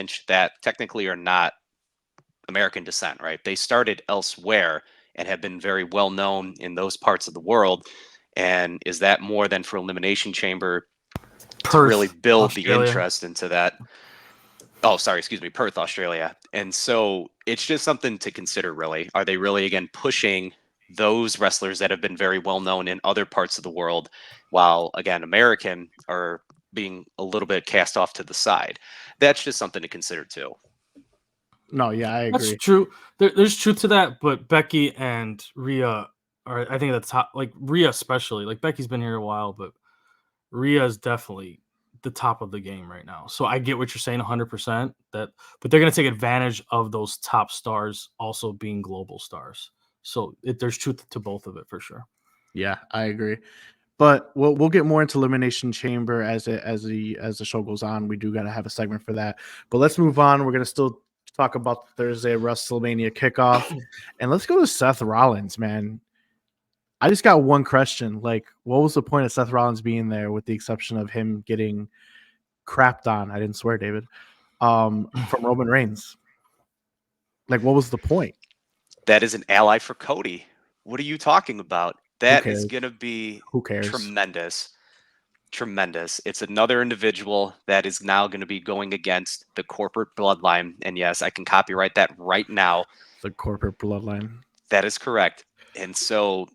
Lynch that technically are not American descent, right? They started elsewhere and have been very well known in those parts of the world. And is that more than for Elimination Chamber to really Perth, build the Australia. interest into that? Oh, sorry, excuse me, Perth, Australia. And so it's just something to consider, really. Are they really, again, pushing those wrestlers that have been very well known in other parts of the world, while, again, American are being a little bit cast off to the side? That's just something to consider, too. No, yeah, I That's agree. true. There's truth to that, but Becky and Rhea are, I think, at the top. Like Rhea especially. Like Becky's been here a while, but Rhea is definitely the top of the game right now. So I get what you're saying 100%. But they're going to take advantage of those top stars also being global stars. So there's truth to both of it for sure. Yeah, I agree. But we'll get more into Elimination Chamber as the show goes on. We do got to have a segment for that. But let's move on. We're gonna still talk about Thursday WrestleMania kickoff, and let's go to Seth Rollins, man. I just got one question. Like, what was the point of Seth Rollins being there, with the exception of him getting crapped on? I didn't swear, David. From Roman Reigns. Like, what was the point? That is an ally for Cody. What are you talking about? That is cares? going to be Who cares? tremendous. Tremendous. It's another individual that is now going to be going against the corporate bloodline. And yes, I can copyright that right now. The corporate bloodline. That is correct. And so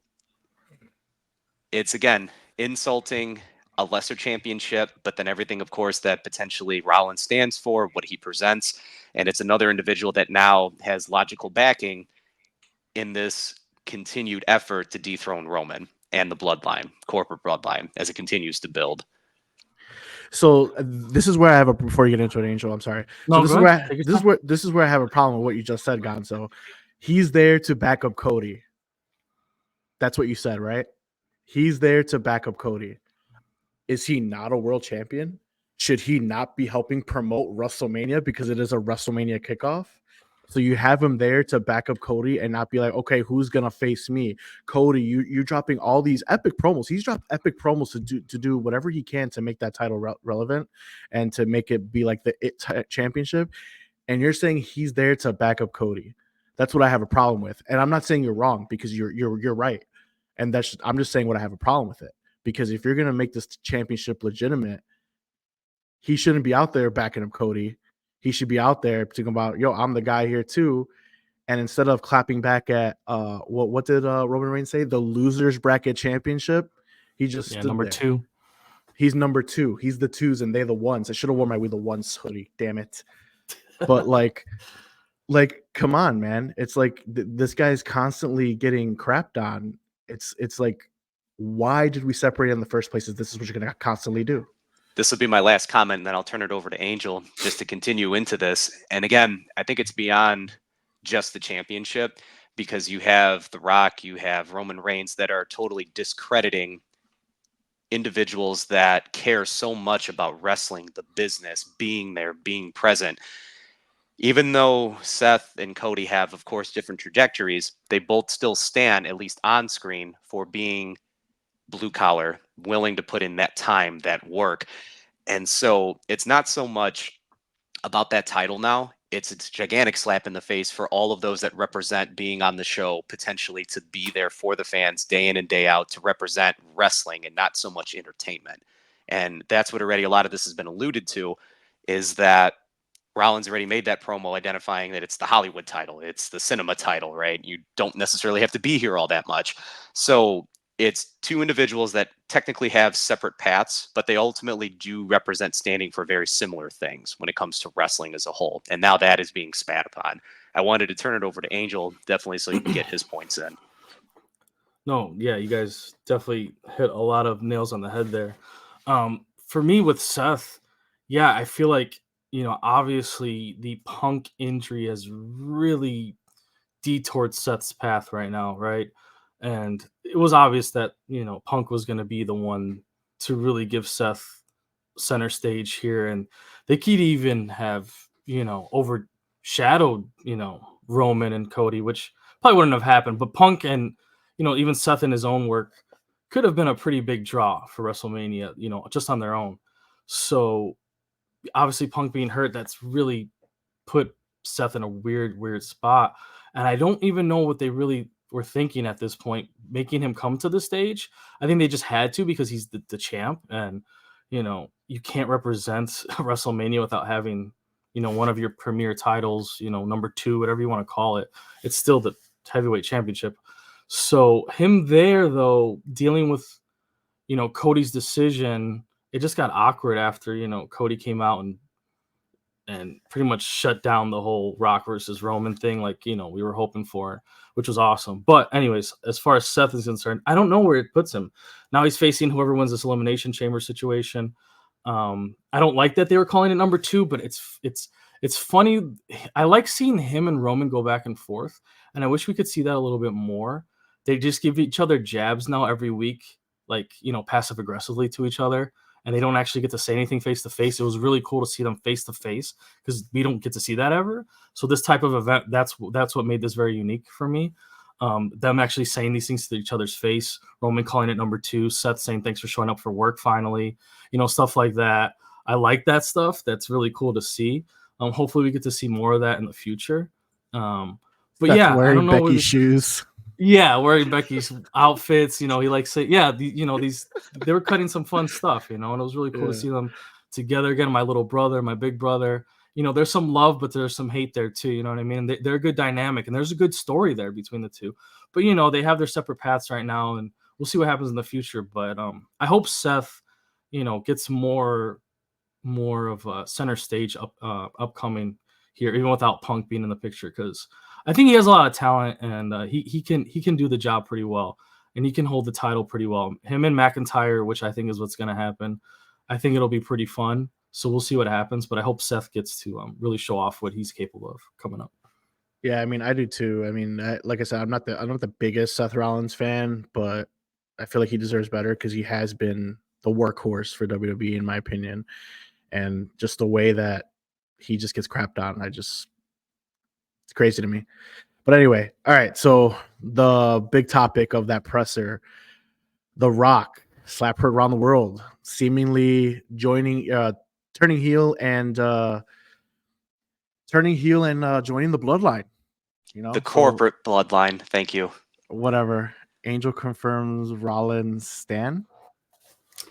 it's, again, insulting a lesser championship, but then everything, of course, that potentially Rollins stands for, what he presents. And it's another individual that now has logical backing in this continued effort to dethrone Roman and the bloodline, corporate bloodline, as it continues to build. So this is where I have a, before you get into it, Angel, I'm sorry. No, So this is where I have a problem with what you just said, Gonzo. He's there to back up Cody. That's what you said, right? He's there to back up Cody. Is he not a world champion? Should he not be helping promote WrestleMania because it is a WrestleMania kickoff? So you have him there to back up Cody and not be like, okay, who's gonna face me? Cody, you're dropping all these epic promos. He's dropped epic promos to do whatever he can to make that title relevant and to make it be like the championship. And you're saying he's there to back up Cody. That's what I have a problem with. And I'm not saying you're wrong, because you're right. And I'm just saying what I have a problem with it. Because if you're gonna make this championship legitimate, he shouldn't be out there backing up Cody. He should be out there talking about, yo, I'm the guy here too. And instead of clapping back at what did Roman Reigns say? The losers bracket championship. He just stood number there. 2. He's number 2. He's the 2s and they're the 1s. I should have worn my "We the Ones" hoodie. Damn it. But like, come on, man. It's like this guy's constantly getting crapped on. It's like, why did we separate in the first place? If this is what you're gonna constantly do. This will be my last comment, and then I'll turn it over to Angel just to continue into this. And again, I think it's beyond just the championship, because you have The Rock, you have Roman Reigns that are totally discrediting individuals that care so much about wrestling, the business, being there, being present. Even though Seth and Cody have, of course, different trajectories, they both still stand, at least on screen, for being blue collar, willing to put in that time, that work. And so it's not so much about that title now. It's a gigantic slap in the face for all of those that represent being on the show, potentially to be there for the fans day in and day out, to represent wrestling and not so much entertainment. And that's what already a lot of this has been alluded to, is that Rollins already made that promo identifying that it's the Hollywood title, it's the cinema title, right? You don't necessarily have to be here all that much. So it's two individuals that technically have separate paths, but they ultimately do represent standing for very similar things when it comes to wrestling as a whole. And now that is being spat upon. I wanted to turn it over to Angel, definitely, so he can get his points in. No, yeah, you guys definitely hit a lot of nails on the head there. For me with Seth, yeah, I feel like, obviously the Punk injury has really detoured Seth's path right now, right? And it was obvious that, Punk was going to be the one to really give Seth center stage here. And they could even have, overshadowed, Roman and Cody, which probably wouldn't have happened. But Punk and, even Seth in his own work could have been a pretty big draw for WrestleMania, just on their own. So obviously Punk being hurt, that's really put Seth in a weird spot. And I don't even know what they really were thinking at this point, making him come to the stage. I think they just had to because he's the champ, and you can't represent WrestleMania without having one of your premier titles, number 2, whatever you want to call it. It's still the heavyweight championship. So him there, though, dealing with Cody's decision, it just got awkward after Cody came out and pretty much shut down the whole Rock versus Roman thing, like we were hoping for, which was awesome. But anyways, as far as Seth is concerned, I don't know where it puts him. Now he's facing whoever wins this Elimination Chamber situation. I don't like that they were calling it number 2, but it's funny. I like seeing him and Roman go back and forth, and I wish we could see that a little bit more. They just give each other jabs now every week, like passive aggressively to each other, and they don't actually get to say anything face to face. It was really cool to see them face to face because we don't get to see that ever. So this type of event, that's what made this very unique for me. Them actually saying these things to each other's face. Roman calling it number 2, Seth saying thanks for showing up for work finally, stuff like that. I like that stuff. That's really cool to see. Hopefully we get to see more of that in the future. But That's yeah, I don't know. Becky's shoes. Yeah, wearing Becky's outfits. He likes it. Yeah, these they were cutting some fun stuff. And it was really cool to see them together again. My little brother, my big brother. There's some love, but there's some hate there too. You know what I mean? They're a good dynamic, and there's a good story there between the two. But they have their separate paths right now, and we'll see what happens in the future. But I hope Seth, gets more of a center stage upcoming here, even without Punk being in the picture, because I think he has a lot of talent, and he can do the job pretty well, and he can hold the title pretty well. Him and McIntyre, which I think is what's going to happen. I think it'll be pretty fun. So we'll see what happens, but I hope Seth gets to really show off what he's capable of coming up. Yeah, I mean, I do too. I mean, like I said, I'm not the biggest Seth Rollins fan, but I feel like he deserves better because he has been the workhorse for WWE, in my opinion, and just the way that he just gets crapped on, it's crazy to me. But anyway, all right. So the big topic of that presser, The Rock, slap heard around the world, seemingly turning heel and joining the bloodline. The corporate bloodline. Thank you. Whatever. Angel confirms Rollins stan.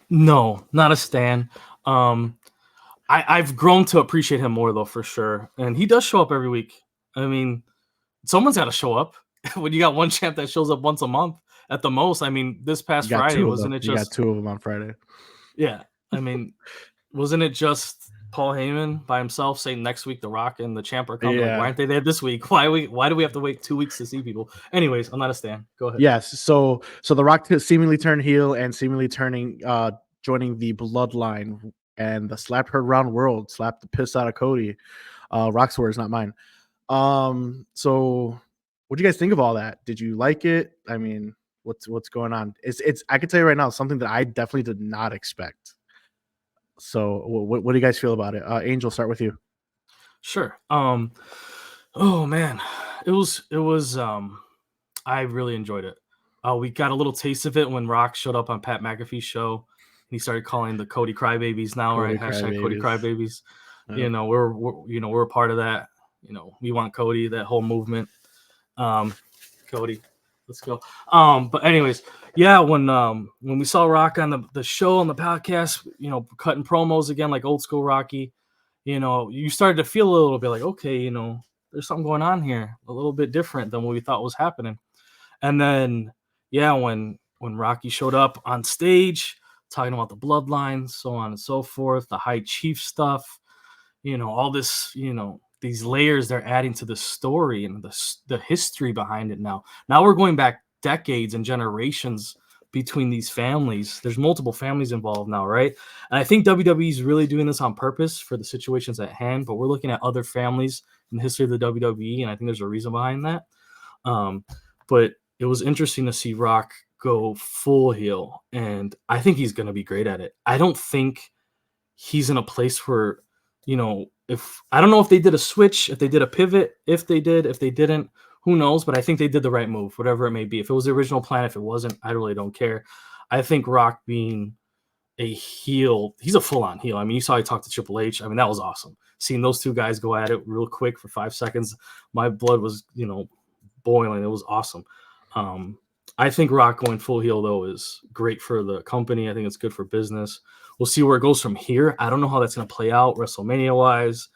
No, not a stan. I've grown to appreciate him more though, for sure. And he does show up every week. I mean, someone's got to show up. When you got one champ that shows up once a month at the most. I mean, this past Friday, wasn't it just... You got 2 of them on Friday. Yeah. I mean, wasn't it just Paul Heyman by himself saying next week The Rock and the champ are coming? Yeah. Like, why aren't they there this week? Why do we have to wait 2 weeks to see people? Anyways, I'm not a stan. Go ahead. Yes. So The Rock seemingly turned heel and seemingly joining the bloodline, and the slap heard around the world, slapped the piss out of Cody. Rock's words, not mine. So what do you guys think of all that? Did you like it? I mean, what's going on? It's I can tell you right now, something that I definitely did not expect. So what do you guys feel about it? Angel, start with you. Sure. Oh man, it was I really enjoyed it. We got a little taste of it when Rock showed up on Pat McAfee's show. He started calling the Cody Crybabies now, right? Hashtag Cody Crybabies. Yeah. We're a part of that. We want Cody, that whole movement. Cody, let's go. But anyways, yeah, when we saw Rock on the show, on the podcast, cutting promos again like old school Rocky, you started to feel a little bit like, okay, there's something going on here, a little bit different than what we thought was happening. And then, yeah, when Rocky showed up on stage, talking about the bloodline, so on and so forth, the high chief stuff, all this, these layers they're adding to the story and the history behind it now. Now we're going back decades and generations between these families. There's multiple families involved now, right? And I think WWE is really doing this on purpose for the situations at hand, but we're looking at other families in the history of the WWE, and I think there's a reason behind that. But it was interesting to see Rock go full heel, and I think he's going to be great at it. I don't think he's in a place where, I don't know if they did a switch, if they did a pivot, if they didn't, who knows? But I think they did the right move, whatever it may be. If it was the original plan, if it wasn't, I really don't care. I think Rock being a heel. He's a full-on heel. I mean, you saw he talked to Triple H. I mean, that was awesome. Seeing those two guys go at it real quick for 5 seconds, my blood was, boiling. It was awesome. I think Rock going full heel though is great for the company. I think it's good for business. We'll see where it goes from here. I don't know how that's going to play out WrestleMania wise.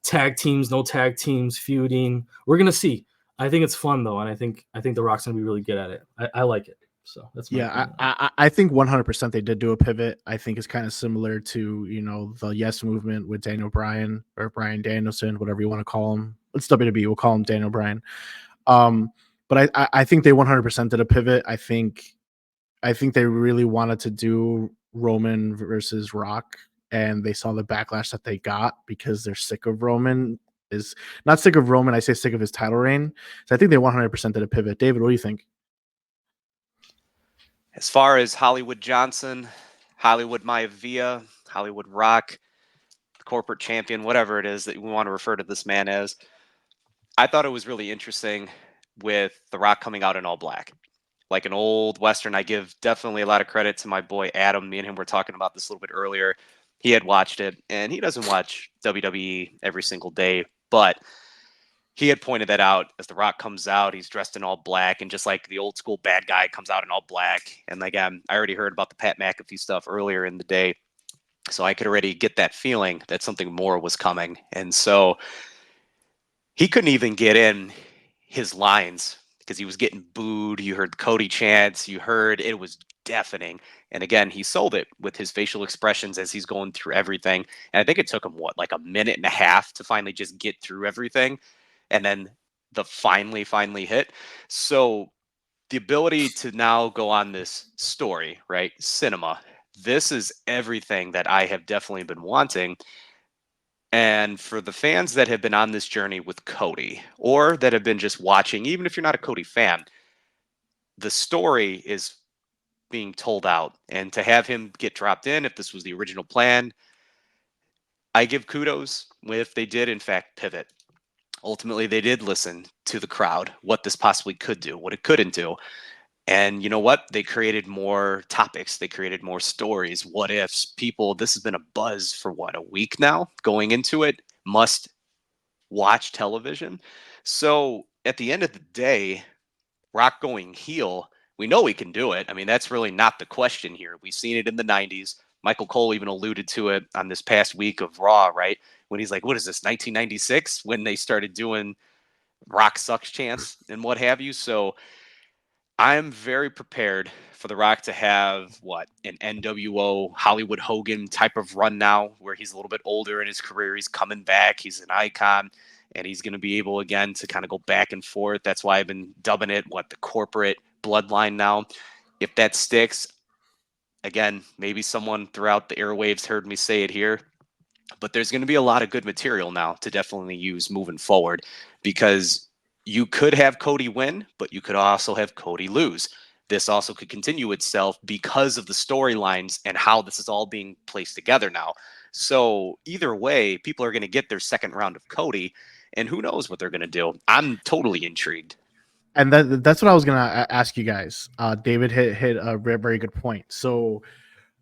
Tag teams, no tag teams, feuding. We're gonna see. I think it's fun though, and I think the Rock's gonna be really good at it. I like it. So that's my Yeah, opinion. I think 100% they did do a pivot. I think it's kind of similar to, the Yes movement with Daniel Bryan or Bryan Danielson, whatever you want to call him. It's WWE. We'll call him Daniel Bryan. But I think they 100% did a pivot. I think they really wanted to do Roman versus Rock, and they saw the backlash that they got because they're sick of Roman. Is not sick of Roman. I say sick of his title reign. So I think they 100% did a pivot. David, what do you think? As far as Hollywood Johnson, Hollywood Maivia, Hollywood Rock, the corporate champion, whatever it is that we want to refer to this man as, I thought it was really interesting with The Rock coming out in all black. Like an old Western, I give definitely a lot of credit to my boy Adam. Me and him were talking about this a little bit earlier. He had watched it, and he doesn't watch WWE every single day, but he had pointed that out as The Rock comes out. He's dressed in all black, and just like the old school bad guy comes out in all black. And again, I already heard about the Pat McAfee stuff earlier in the day, so I could already get that feeling that something more was coming. And so he couldn't even get in his lines because he was getting booed. You heard Cody chants. You heard it was deafening. And again, he sold it with his facial expressions as he's going through everything. And I think it took him like a minute and a half to finally just get through everything. And then the finally hit. So the ability to now go on this story, right? Cinema. This is everything that I have definitely been wanting. And for the fans that have been on this journey with Cody or that have been just watching, even if you're not a Cody fan, the story is being told out. And to have him get dropped in, if this was the original plan, I give kudos if they did, in fact, pivot. Ultimately, they did listen to the crowd, what this possibly could do, what it couldn't do. And you know what? They created more topics. They created more stories. What ifs? People, this has been a buzz for what, a week now going into it? Must watch television. So at the end of the day, Rock going heel, we know he can do it. I mean, that's really not the question here. We've seen it in the 90s. Michael Cole even alluded to it on this past week of Raw, right? When he's like, what is this, 1996? When they started doing Rock sucks chants and what have you. So I'm very prepared for The Rock to have what an NWO Hollywood Hogan type of run now, where he's a little bit older in his career. He's coming back. He's an icon, and he's going to be able again to kind of go back and forth. That's why I've been dubbing it what the corporate bloodline now. If that sticks, again, maybe someone throughout the airwaves heard me say it here, but there's going to be a lot of good material now to definitely use moving forward because you could have Cody win, but you could also have Cody lose. This also could continue itself because of the storylines and how this is all being placed together now. So either way, people are going to get their second round of Cody, and who knows what they're going to do. I'm totally intrigued. And that's what I was gonna ask you guys. David hit a very, very good point. So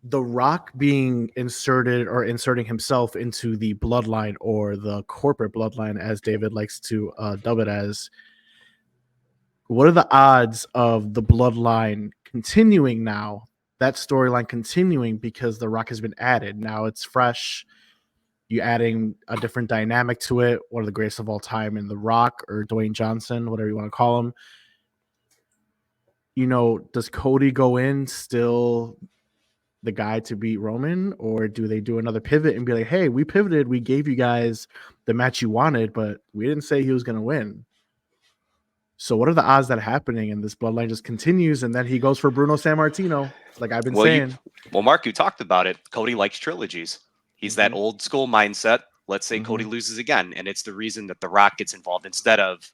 the Rock being inserted or inserting himself into the bloodline or the corporate bloodline, as David likes to dub it as, what are the odds of the bloodline continuing now? That storyline continuing because the Rock has been added. Now it's fresh. You adding a different dynamic to it. One of the greatest of all time in The Rock or Dwayne Johnson, whatever you want to call him. Does Cody go in still the guy to beat Roman, or do they do another pivot and be like, hey, we pivoted, we gave you guys the match you wanted, but we didn't say he was going to win? So what are the odds that happening and this bloodline just continues and then he goes for Bruno Sammartino, like I've been Well, saying? Mark, you talked about it. Cody likes trilogies. He's that Mm-hmm. old school mindset. Let's say Cody Mm-hmm. loses again, and it's the reason that The Rock gets involved instead of,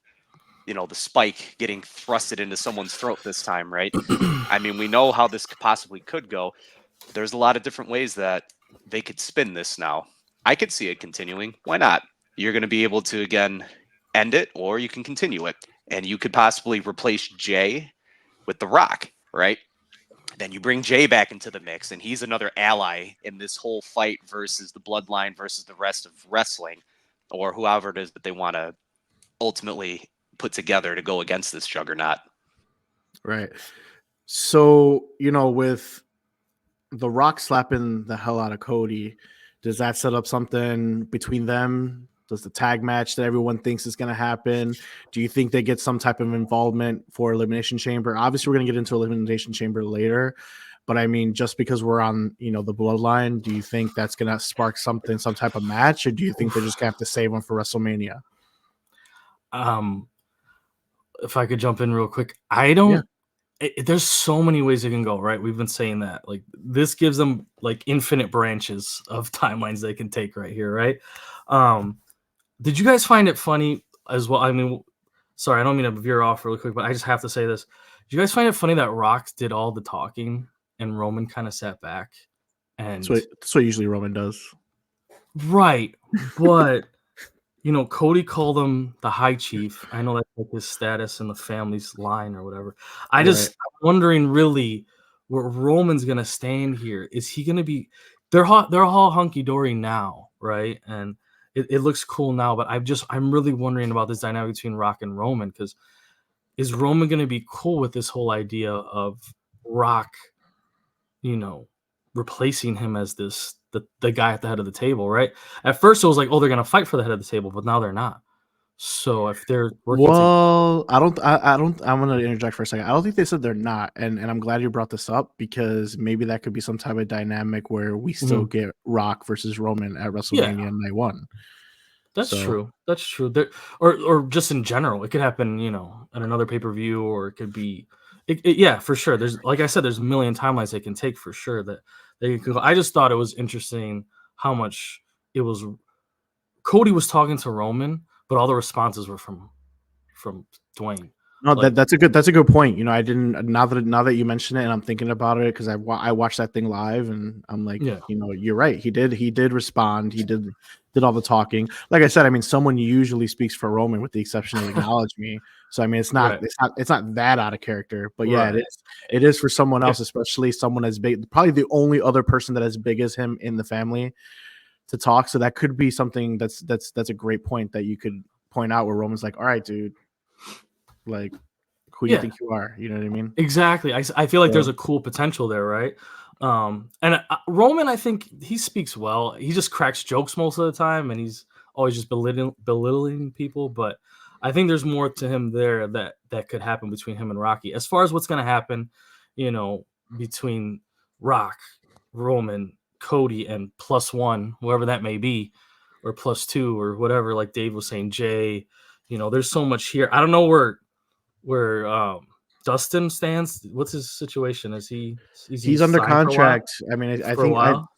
the spike getting thrusted into someone's throat this time, right? I mean, we know how this possibly could go. There's a lot of different ways that they could spin this now. I could see it continuing. Why not? You're going to be able to, again, end it, or you can continue it. And you could possibly replace Jay with The Rock, right? Then you bring Jay back into the mix, and he's another ally in this whole fight versus the bloodline versus the rest of wrestling, or whoever it is that they want to ultimately put together to go against this juggernaut. Right. So, with The Rock slapping the hell out of Cody, does that set up something between them? Does the tag match that everyone thinks is going to happen? Do you think they get some type of involvement for Elimination Chamber? Obviously, we're going to get into Elimination Chamber later, but I mean, just because we're on, the bloodline, do you think that's going to spark something, some type of match, or do you think they're just going to have to save one for WrestleMania? If I could jump in real quick, I don't. There's so many ways it can go, right? We've been saying that. Like, this gives them like infinite branches of timelines they can take right here, right? Did you guys find it funny as well? I mean, sorry, I don't mean to veer off really quick, but I just have to say this. Did you guys find it funny that Rock did all the talking and Roman kind of sat back? And That's what usually Roman does. right, but Cody called him the High Chief. I know that's like his status in the family's line or whatever. I'm wondering really where Roman's gonna stand here. Is he gonna be? They're all hunky dory now, right? And it looks cool now, but I'm really wondering about this dynamic between Rock and Roman, because is Roman gonna be cool with this whole idea of Rock, replacing him as the guy at the head of the table, right? At first it was like, oh, they're gonna fight for the head of the table, but now they're not. So if they're working I don't. I'm gonna interject for a second. I don't think they said they're not, and I'm glad you brought this up, because maybe that could be some type of dynamic where we still get Rock versus Roman at WrestleMania Night 1. That's true. That's true. There, or just in general, it could happen, at another pay-per-view, or it could be, yeah, for sure. There's, like I said, there's a million timelines they can take for sure that they can. I just thought it was interesting how much it was. Cody was talking to Roman, but all the responses were from Dwayne. No, that's a good point. I didn't, now that you mention it, and I'm thinking about it, because I watched that thing live, and I'm like, you're right. He did respond. He did all the talking. Like I said, I mean, someone usually speaks for Roman, with the exception of Acknowledge Me. So I mean, it's not that out of character. But yeah, it is for someone else, especially someone as big, probably the only other person that as big as him in the family, to talk. So that could be something that's a great point that you could point out, where Roman's like, all right, dude, like, who do you think you are? You know what I mean? Exactly. I feel like there's a cool potential there, right? And Roman, I think he speaks well. He just cracks jokes most of the time, and he's always just belittling people. But I think there's more to him there that could happen between him and Rocky. As far as what's going to happen, between Rock, Roman, Cody, and +1, whoever that may be, or +2, or whatever, like Dave was saying, Jay, there's so much here. I don't know where Dustin stands. What's his situation? He's under contract? I mean, I think,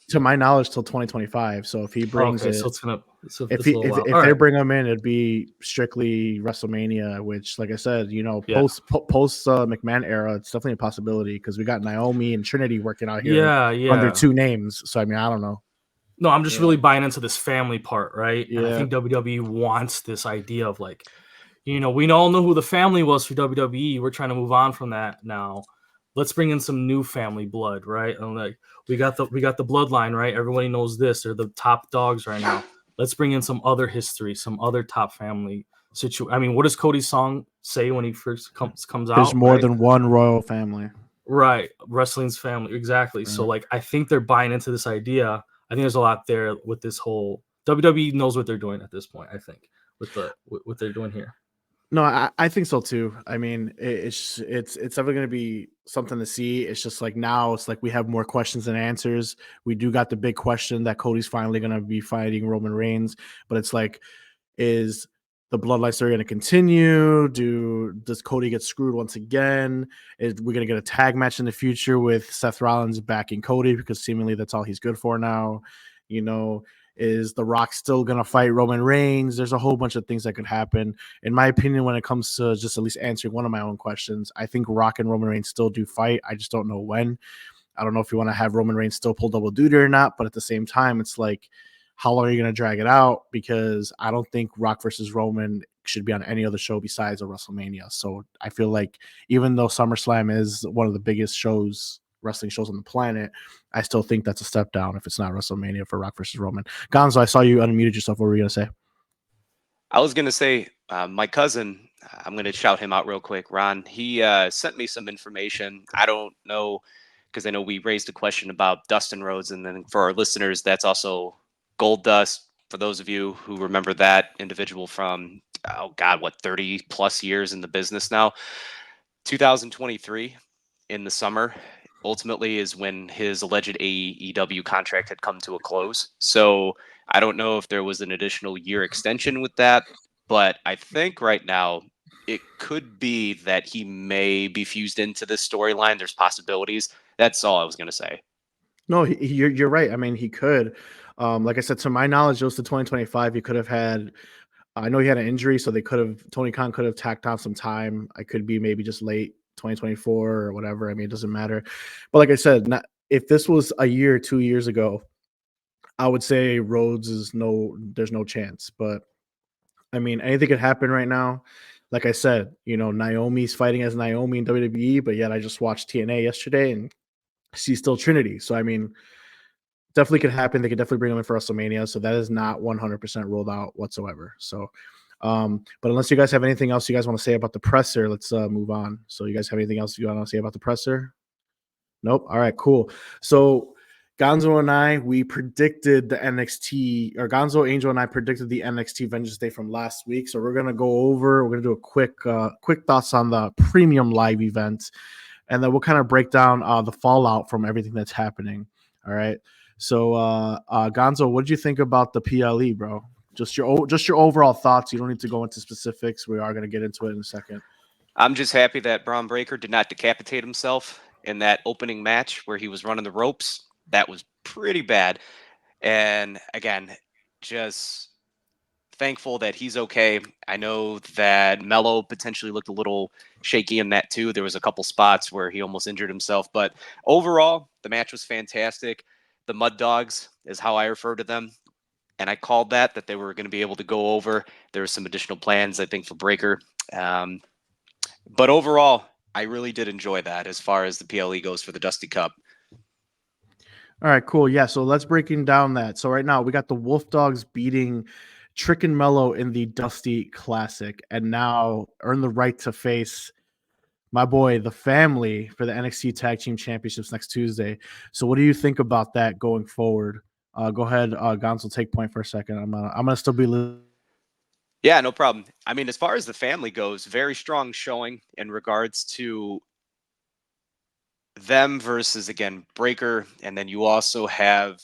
to my knowledge, till 2025. So if he brings so it's gonna, if they bring him in, it'd be strictly WrestleMania. Which, like I said, post McMahon era, it's definitely a possibility, because we got Naomi and Trinity working out here under two names. So I mean, I don't know. No, I'm just really buying into this family part, right? And I think WWE wants this idea of like, we all know who the family was for WWE. We're trying to move on from that now. Let's bring in some new family blood, right? And like, we got the bloodline, right? Everybody knows this. They're the top dogs right now. Let's bring in some other history, some other top family situation. I mean, what does Cody's song say when he first comes out? There's more than one royal family. Right. Wrestling's family. Exactly. Right. So like, I think they're buying into this idea. I think there's a lot there with this whole WWE knows what they're doing at this point, I think, with what they're doing here. No, I think so too. I mean, it's ever going to be something to see. It's just like, now it's like we have more questions than answers. We do got the big question that Cody's finally going to be fighting Roman Reigns, but it's like, is the bloodline story going to continue? Does Cody get screwed once again? Is we going to get a tag match in the future with Seth Rollins backing Cody, because seemingly that's all he's good for now? Is The Rock still going to fight Roman Reigns? There's a whole bunch of things that could happen. In my opinion, when it comes to just at least answering one of my own questions, I think Rock and Roman Reigns still do fight. I just don't know when. I don't know if you want to have Roman Reigns still pull double duty or not, but at the same time, it's like, how long are you going to drag it out? Because I don't think Rock versus Roman should be on any other show besides a WrestleMania. So I feel like, even though SummerSlam is one of the biggest shows wrestling shows on the planet, I still think that's a step down if it's not WrestleMania for Rock versus Roman. Gonzo, I saw you unmuted yourself. What were you gonna say? I was gonna say, my cousin. I'm gonna shout him out real quick. Ron. He sent me some information. I don't know because I know we raised a question about Dustin Rhodes, and then for our listeners, that's also Gold Dust. For those of you who remember that individual from, oh God, what, 30 plus years in the business now. 2023 in the summer ultimately is when his alleged AEW contract had come to a close. So I don't know if there was an additional year extension with that, but I think right now it could be that he may be fused into this storyline. There's possibilities. That's all I was going to say. No, you're right. I mean, he could. Like I said, to my knowledge, it was to 2025. He could have had. I know he had an injury, so they could have. Tony Khan could have tacked on some time. I could be maybe just late 2024 or whatever. I mean, it doesn't matter. But like I said, not, if this was a year, 2 years ago, I would say Rhodes is no. There's no chance. But I mean, anything could happen right now. Like I said, Naomi's fighting as Naomi in WWE, but yet I just watched TNA yesterday and she's still Trinity. So I mean, definitely could happen. They could definitely bring him in for WrestleMania. So that is not 100% ruled out whatsoever. So, but unless you guys have anything else you guys want to say about the presser, let's move on. So you guys have anything else you want to say about the presser? Nope. All right, cool. So Gonzo and I, we predicted the NXT, or Gonzo, Angel, and I predicted the NXT Vengeance Day from last week. So we're gonna do a quick thoughts on the premium live event, and then we'll kind of break down the fallout from everything that's happening. All right. So Gonzo, what did you think about the PLE, bro? Just your overall thoughts. You don't need to go into specifics. We are gonna get into it in a second. I'm just happy that Braun Breaker did not decapitate himself in that opening match where he was running the ropes. That was pretty bad. And again, just thankful that he's okay. I know that Mello potentially looked a little shaky in that too. There was a couple spots where he almost injured himself, but overall, the match was fantastic. The Mud Dogs is how I refer to them, and I called that they were going to be able to go over. There were some additional plans, I think, for Breaker. But overall, I really did enjoy that as far as the PLE goes for the Dusty Cup. All right, cool. Yeah, so let's breaking down that. So right now we got the Wolf Dogs beating Trick and Mellow in the Dusty Classic, and now earn the right to face my boy, the family, for the NXT Tag Team Championships next Tuesday. So what do you think about that going forward? Go ahead, Gonzo, take point for a second. I'm gonna still be. Yeah, no problem. I mean, as far as the family goes, very strong showing in regards to them versus, again, Breaker. And then you also have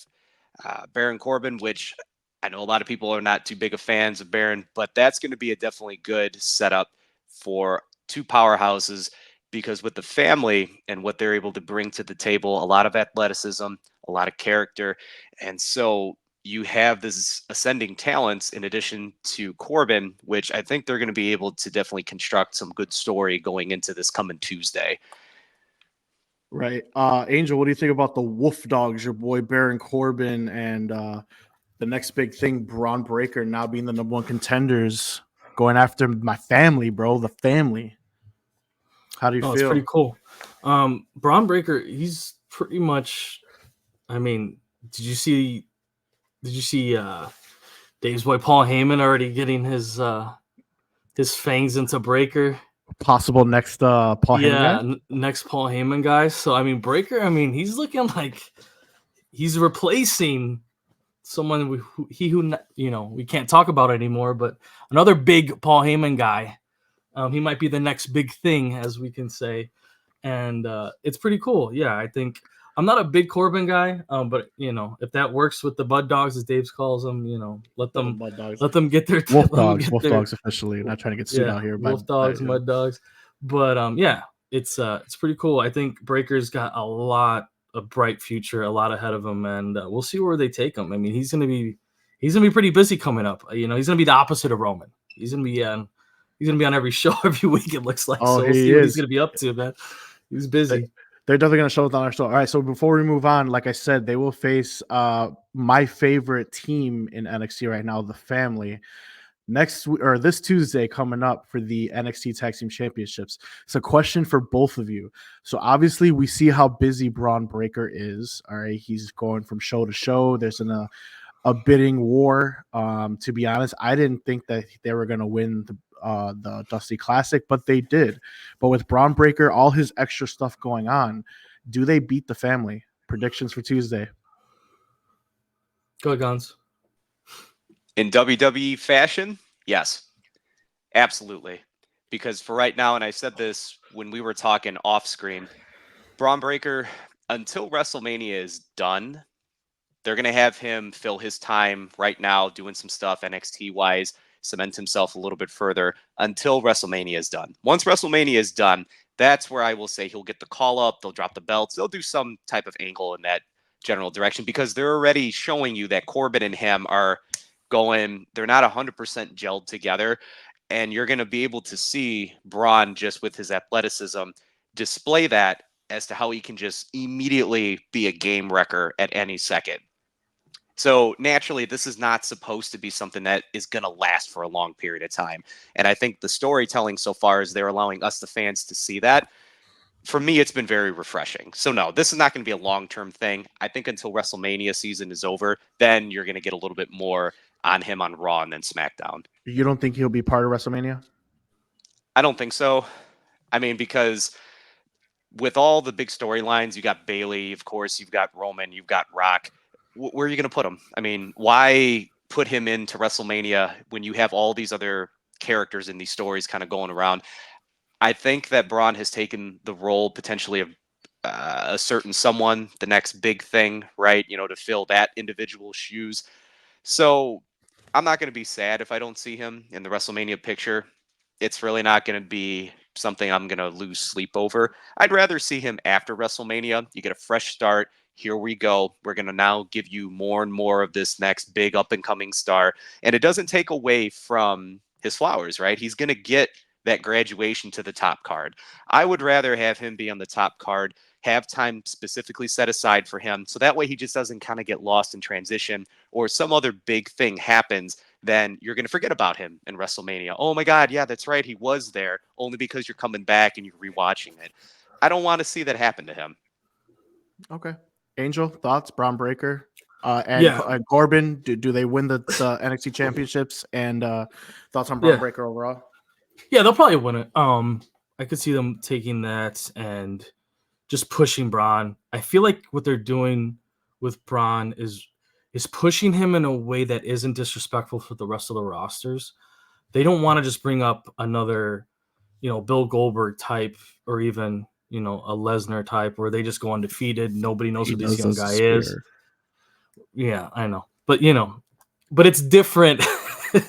Baron Corbin, which I know a lot of people are not too big of fans of Baron, but that's going to be a definitely good setup for two powerhouses because with the family and what they're able to bring to the table, a lot of athleticism, a lot of character. And so you have this ascending talents in addition to Corbin, which I think they're going to be able to definitely construct some good story going into this coming Tuesday. Right. Angel, what do you think about the Wolf Dogs, your boy Baron Corbin, and the next big thing, Braun Breaker now being the number one contenders, going after my family, bro, the family? How do you Oh, it's pretty feel? cool. Braun Breaker, he's pretty much. I mean, did you see? Did you see Dave's boy Paul Heyman already getting his fangs into Breaker? Possible next Paul Heyman Yeah, guy? next Paul Heyman guy. So I mean, Breaker. I mean, he's looking like he's replacing someone we can't talk about anymore, but another big Paul Heyman guy. He might be the next big thing, as we can say, and it's pretty cool. Yeah, I think I'm not a big Corbin guy, but if that works with the Bud Dogs, as Dave calls them, let The them Mud Dogs. let them get their Wolf let them Dogs. get Wolf their Dogs officially. Not trying to get sued yeah out here. Wolf Dogs, Mud Dogs, but yeah, it's pretty cool. I think Breaker's got a lot of bright future, a lot ahead of him, and we'll see where they take him. I mean, he's gonna be pretty busy coming up. He's gonna be the opposite of Roman. He's gonna be on every show every week. It looks like. Oh, So we'll he see what he's is. gonna be up to, man. He's They- busy. They're definitely going to show it on our show. All right. So before we move on, like I said, they will face my favorite team in NXT right now, the family. this Tuesday coming up for the NXT Tag Team Championships. It's a question for both of you. So obviously we see how busy Braun Breaker is. All right, he's going from show to show. There's a bidding war. To be honest, I didn't think that they were going to win the Dusty Classic, but they did. But with Braun Breaker, all his extra stuff going on, do they beat the family? Predictions for Tuesday. Go ahead, Guns. In WWE fashion, yes, absolutely. Because for right now, and I said this when we were talking off screen, Braun Breaker, until WrestleMania is done, they're going to have him fill his time right now doing some stuff NXT wise, cement himself a little bit further until WrestleMania is done. Once WrestleMania is done, that's where I will say he'll get the call up, they'll drop the belts, they'll do some type of angle in that general direction because they're already showing you that Corbin and him are going, they're not 100% gelled together. And you're going to be able to see Braun just with his athleticism display that as to how he can just immediately be a game wrecker at any second. So naturally, this is not supposed to be something that is going to last for a long period of time. And I think the storytelling so far is they're allowing us, the fans, to see that. For me, it's been very refreshing. So no, this is not going to be a long-term thing. I think until WrestleMania season is over, then you're going to get a little bit more on him on Raw and then SmackDown. You don't think he'll be part of WrestleMania? I don't think so. I mean, because with all the big storylines, you got Bailey, of course, you've got Roman, you've got Rock. Where are you going to put him? I mean, why put him into WrestleMania when you have all these other characters in these stories kind of going around? I think that Braun has taken the role potentially of a certain someone, the next big thing, right? You know, to fill that individual's shoes. So I'm not going to be sad if I don't see him in the WrestleMania picture. It's really not going to be something I'm going to lose sleep over. I'd rather see him after WrestleMania. You get a fresh start. Here we go. We're going to now give you more and more of this next big up and coming star. And it doesn't take away from his flowers, right? He's going to get that graduation to the top card. I would rather have him be on the top card, have time specifically set aside for him. So that way he just doesn't kind of get lost in transition or some other big thing happens, then you're going to forget about him in WrestleMania. Oh my God, yeah, that's right. He was there only because you're coming back and you're rewatching it. I don't want to see that happen to him. Okay. Angel, thoughts? Braun Breaker and Corbin, do they win the NXT championships? And thoughts on Braun Breaker overall? Yeah, they'll probably win it. I could see them taking that and just pushing Braun. I feel like what they're doing with Braun is pushing him in a way that isn't disrespectful for the rest of the rosters. They don't want to just bring up another, Bill Goldberg type or even, a Lesnar type where they just go undefeated. Nobody knows who this young guy is. Yeah, I know. But, but it's different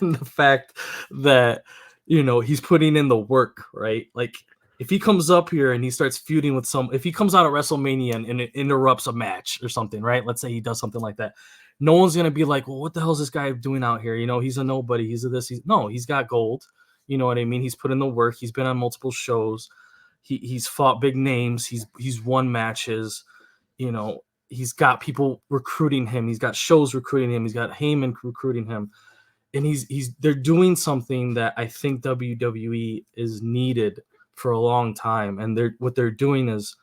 in the fact that, he's putting in the work, right? Like, if he comes up here and he starts feuding with if he comes out at WrestleMania and it interrupts a match or something, right? Let's say he does something like that. No one's going to be like, well, what the hell is this guy doing out here? He's a nobody. He's a this. He's got gold. You know what I mean? He's put in the work. He's been on multiple shows. He's fought big names. He's won matches. He's got people recruiting him. He's got shows recruiting him. He's got Heyman recruiting him. And they're doing something that I think WWE is needed for a long time. And what they're doing is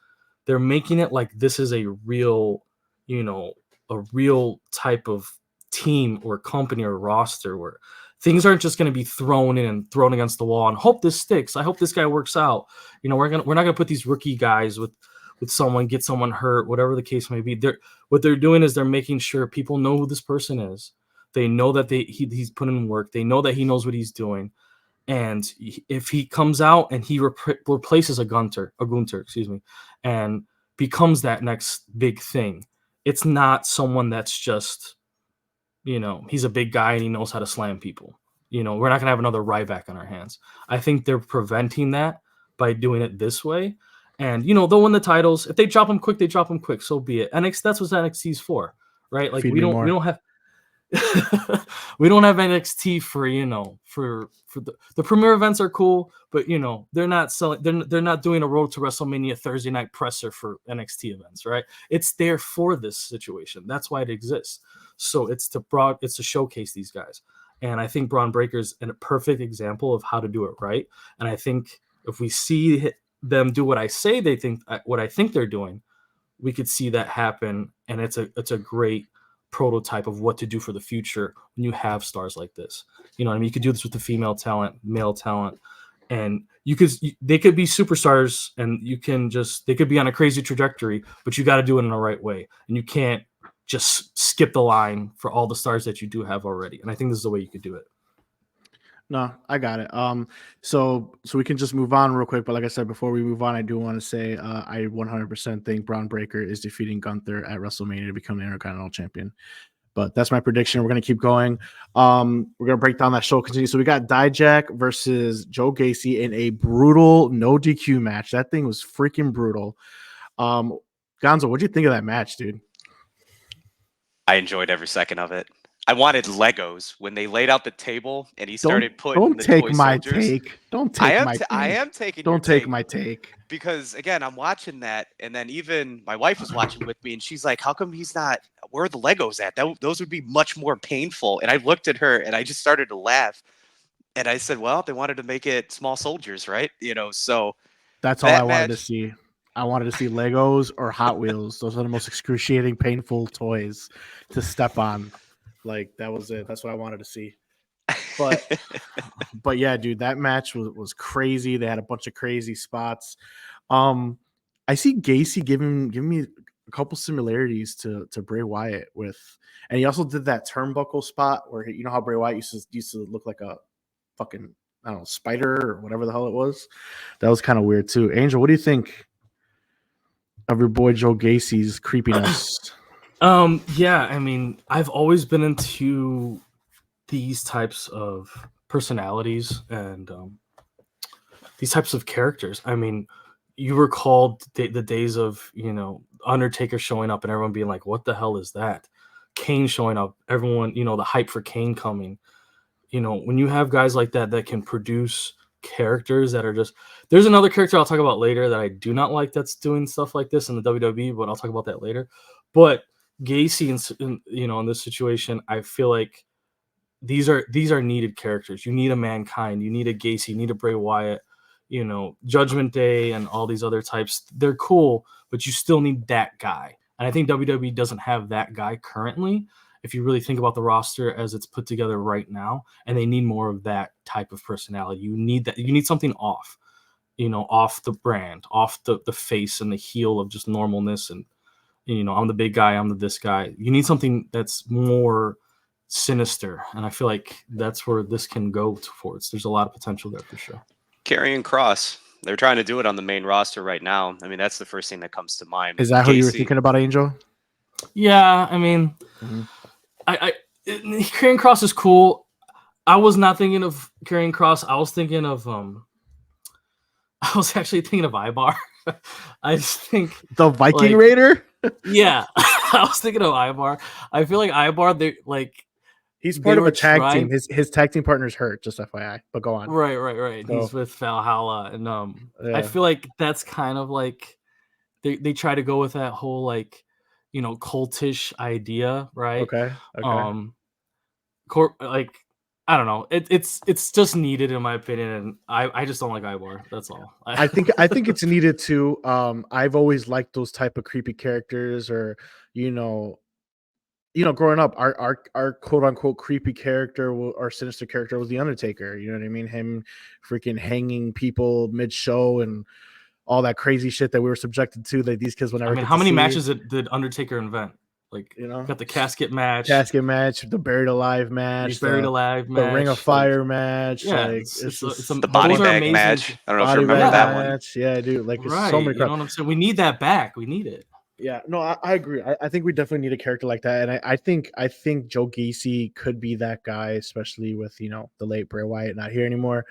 they're making it like this is a real, a real type of team or company or roster where things aren't just going to be thrown in and thrown against the wall and hope this sticks. I hope this guy works out. We're not going to put these rookie guys with someone, get someone hurt, whatever the case may be. What they're doing is they're making sure people know who this person is. They know that he's put in work. They know that he knows what he's doing. And if he comes out and he replaces a Gunther, and becomes that next big thing, it's not someone that's just, he's a big guy and he knows how to slam people. We're not going to have another Ryback on our hands. I think they're preventing that by doing it this way. And, they'll win the titles. If they drop them quick, they drop them quick. So be it. That's what NXT's for, right? Like we don't have we don't have NXT for the premier events are cool, but they're not selling. They're not doing a Road to WrestleMania Thursday night presser for NXT events, right? It's there for this situation. That's why it exists. So it's to showcase these guys. And I think Braun Breaker's a perfect example of how to do it right. And I think if we see them do what I say they think, what I think they're doing, we could see that happen. And it's a great prototype of what to do for the future when you have stars like this. You know what I mean? You could do this with the female talent, male talent, and they could be superstars, and they could be on a crazy trajectory, but you got to do it in the right way, and you can't just skip the line for all the stars that you do have already. And I think this is the way you could do it. No, I got it. So we can just move on real quick. But like I said, before we move on, I do want to say I 100% think Braun Breaker is defeating Gunther at WrestleMania to become the Intercontinental Champion. But that's my prediction. We're gonna keep going. We're gonna break down that show. Continue. So we got Dijak versus Joe Gacy in a brutal no DQ match. That thing was freaking brutal. Gonzo, what'd you think of that match, dude? I enjoyed every second of it. I wanted Legos when they laid out the table and he started putting the take toy my soldiers. take. Don't take my take. I am taking Don't your take take my take. because again, I'm watching that, and then even my wife was watching with me, and she's like, "How come he's not? Where are the Legos at? Those would be much more painful." And I looked at her, and I just started to laugh, and I said, "Well, they wanted to make it small soldiers, right? You know, so That's all I that wanted to match." see. I wanted to see Legos or Hot Wheels. Those are the most excruciating, painful toys to step on. Like that was it. That's what I wanted to see. But yeah, dude, that match was crazy. They had a bunch of crazy spots. I see Gacy giving me a couple similarities to Bray Wyatt and he also did that turnbuckle spot where you know how Bray Wyatt used to look like a fucking, I don't know, spider or whatever the hell it was. That was kind of weird too. Angel, what do you think of your boy Joe Gacy's creepiness? Yeah, I mean, I've always been into these types of personalities and these types of characters. I mean, you recalled the days of, Undertaker showing up and everyone being like, what the hell is that? Kane showing up, everyone, the hype for Kane coming. When you have guys like that can produce characters that are just, there's another character I'll talk about later that I do not like that's doing stuff like this in the WWE, but I'll talk about that later. But Gacy in this situation, I feel like these are needed characters. You need a Mankind, you need a Gacy, you need a Bray Wyatt, Judgment Day and all these other types. They're cool, but you still need that guy. And I think WWE doesn't have that guy currently, if you really think about the roster as it's put together right now, and they need more of that type of personality. You need something off, off the brand, off the face and the heel of just normalness. And, I'm the big guy, I'm this guy. You need something that's more sinister. And I feel like that's where this can go towards. There's a lot of potential there for sure. Karrion Kross. They're trying to do it on the main roster right now. I mean, that's the first thing that comes to mind. Is that who you were thinking about, Angel? Yeah, I mean, Karrion Kross is cool. I was not thinking of Karrion Kross. I was thinking of I was actually thinking of Ibar. I just think the Viking Raider. Yeah, I was thinking of Ibar. I feel like Ibar, he's part of a tag team. His tag team partner's hurt, just FYI. But go on. Right. So, he's with Valhalla, and yeah. I feel like that's kind of like they try to go with that whole cultish idea, right? Okay. I don't know. It's just needed in my opinion, and I just don't like Ibar. That's all. I think it's needed too. I've always liked those type of creepy characters, or growing up, our quote unquote creepy character or sinister character was the Undertaker. You know what I mean? Him freaking hanging people mid show and all that crazy shit that we were subjected to. That these kids would never. I mean, how many matches did Undertaker invent? Got the casket match, the buried alive match, the Ring of Fire match. Yeah, it's the body bag match. I don't know if you remember that one. Yeah, dude. Like, right. So many. You know what I'm saying? We need that back. We need it. Yeah, no, I agree. I think we definitely need a character like that, and I think Joe Gacy could be that guy, especially with the late Bray Wyatt not here anymore.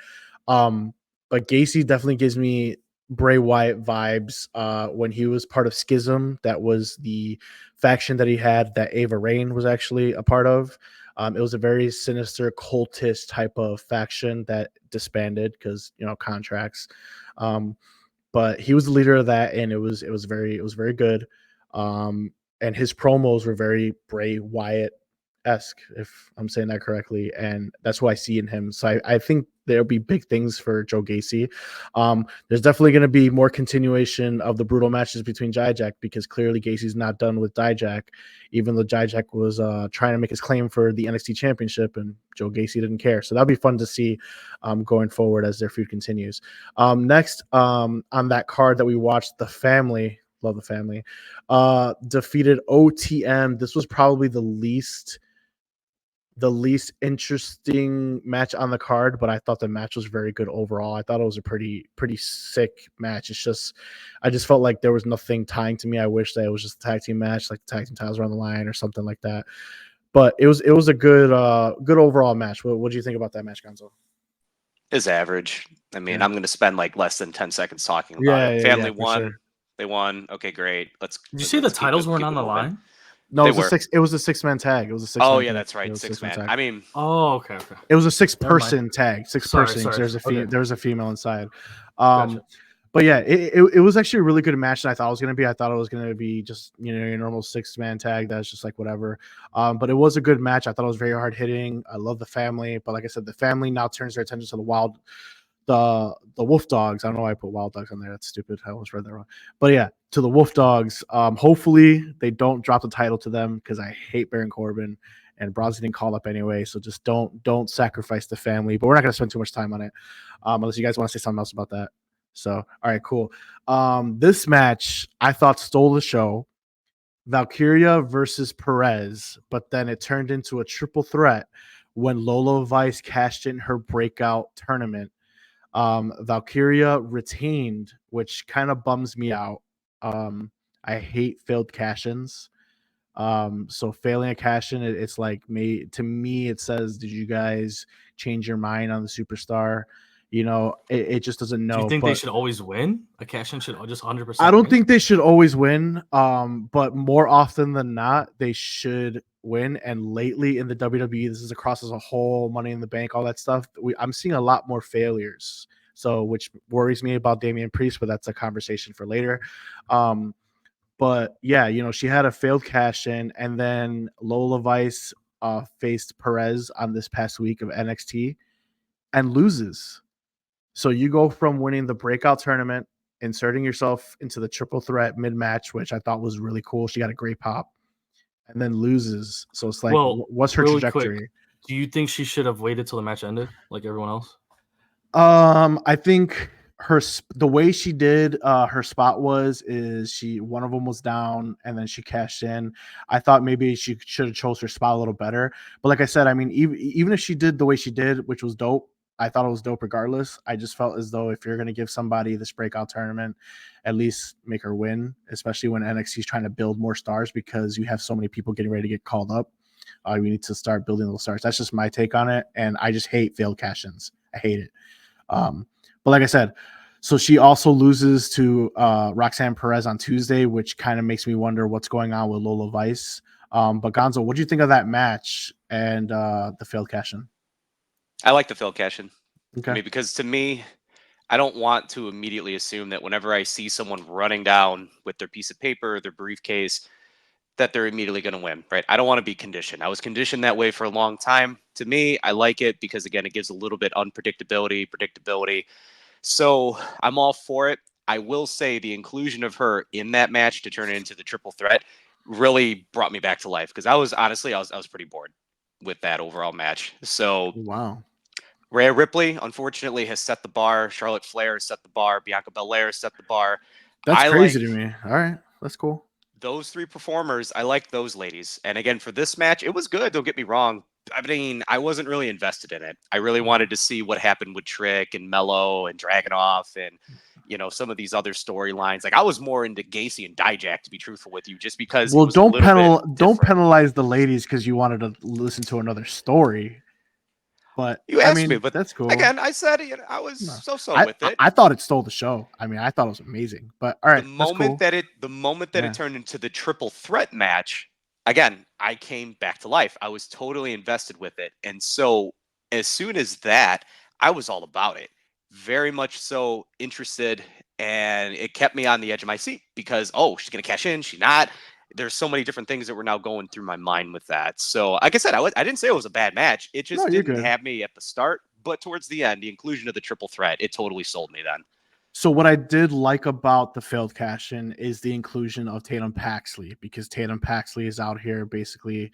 But Gacy definitely gives me Bray Wyatt vibes. When he was part of Schism, that was the faction that he had that Ava Raine was actually a part of. It was a very sinister cultist type of faction that disbanded because contracts. But he was the leader of that, and it was very good. And his promos were very Bray Wyatt esque, if I'm saying that correctly, and that's what I see in him. So I think there'll be big things for Joe Gacy. There's definitely going to be more continuation of the brutal matches between Dijak because clearly Gacy's not done with Dijak, even though Dijak was trying to make his claim for the NXT Championship, and Joe Gacy didn't care. So that'll be fun to see going forward as their feud continues. Next, on that card that we watched, the family. Love the family. Defeated OTM. This was probably the least interesting match on the card, but I thought the match was very good overall. I thought it was a pretty sick match. It's just I just felt like there was nothing tying to me. I wish that it was just a tag team match, like the tag team titles were on the line or something like that. But it was a good overall match. What do you think about that match, Gonzo? Is average. I mean, Yeah. I'm going to spend like less than 10 seconds talking about Yeah, it. yeah, Family yeah, for won. sure. They won. Okay, great. Did you say the titles weren't on the line? No, They it was were. a six. It was a 6-man tag. It was a 6-man. Oh yeah, tag. that's right. It was a 6 man. tag. I mean, Oh, okay. It was a Never mind. 6-person tag. Sorry. There's a Okay. there was a female inside. Gotcha. But yeah, it was actually a really good match than I thought it was going to be. I thought it was going to be just, your normal 6-man tag. That's just like whatever. But it was a good match. I thought it was very hard hitting. I love the family. But like I said, the family now turns their attention to the Wolf Dogs. I don't know why I put Wild Dogs on there. That's stupid. I almost read that wrong. But yeah, to the Wolf Dogs. Hopefully they don't drop the title to them because I hate Baron Corbin. And Bronson didn't call up anyway, so just don't sacrifice the family. But we're not going to spend too much time on it, unless you guys want to say something else about that. So, all right, cool. This match I thought stole the show. Valkyria versus Perez, but then it turned into a triple threat when Lola Vice cashed in her breakout tournament. Valkyria retained, which kind of bums me out. I hate failed cash-ins. So failing a cash in, it's like to me, it says, did you guys change your mind on the superstar? It just doesn't know. Do you think they but should always win? A cash in should just 100%. I don't think they should always win. But more often than not, they should win. And lately in the WWE, this is across as a whole, Money in the Bank, all that stuff. I'm seeing a lot more failures. So, which worries me about Damian Priest, but that's a conversation for later. But yeah, she had a failed cash in, and then Lola Vice faced Perez on this past week of NXT and loses. So you go from winning the breakout tournament, inserting yourself into the triple threat mid match, which I thought was really cool. She got a great pop, and then loses. So it's like, what's her really trajectory? Quick, do you think she should have waited till the match ended, like everyone else? I think the way she did her spot is one of them was down and then she cashed in. I thought maybe she should have chose her spot a little better, but like I said, I mean, even if she did the way she did, which was dope, I thought it was dope regardless. I just felt as though if you're going to give somebody this breakout tournament, at least make her win, especially when NXT is trying to build more stars because you have so many people getting ready to get called up. We need to start building those stars. That's just my take on it, and I just hate failed cash-ins. I hate it. But like I said, so she also loses to Roxanne Perez on Tuesday, which kind of makes me wonder what's going on with Lola Vice. But Gonzo, what do you think of that match and the failed cash-in? I like the failed cash-in. Okay. I mean, because to me, I don't want to immediately assume that whenever I see someone running down with their piece of paper, their briefcase, that they're immediately going to win, right? I don't want to be conditioned. I was conditioned that way for a long time. To me, I like it because, again, it gives a little bit predictability. So I'm all for it. I will say the inclusion of her in that match to turn it into the triple threat really brought me back to life because I was pretty bored with that overall match. So Wow. Rhea Ripley, unfortunately, has set the bar. Charlotte Flair has set the bar. Bianca Belair has set the bar. That's crazy to me. All right. That's cool. Those three performers, I like those ladies. And again, for this match, it was good. Don't get me wrong. I mean, I wasn't really invested in it. I really wanted to see what happened with Trick and Mello and Dragonoff and, some of these other storylines. Like I was more into Gacy and Dijak, to be truthful with you, just because it was a little bit don't different. penalize the ladies because you wanted to listen to another story. But You asked me, but that's cool. Again, I said I was so with it. I thought it stole the show. I mean, I thought it was amazing. But all right, the moment that it turned into the triple threat match, again, I came back to life. I was totally invested with it. And so as soon as that, I was all about it. Very much so interested, and it kept me on the edge of my seat because she's gonna cash in, she's not. there's so many different things that were now going through my mind with that. So, like I said, I didn't say it was a bad match. It No, just you're didn't good. have me at the start, but towards the end, the inclusion of the triple threat, it totally sold me then. So what I did like about the failed cash in is the inclusion of Tatum Paxley, because Tatum Paxley is out here basically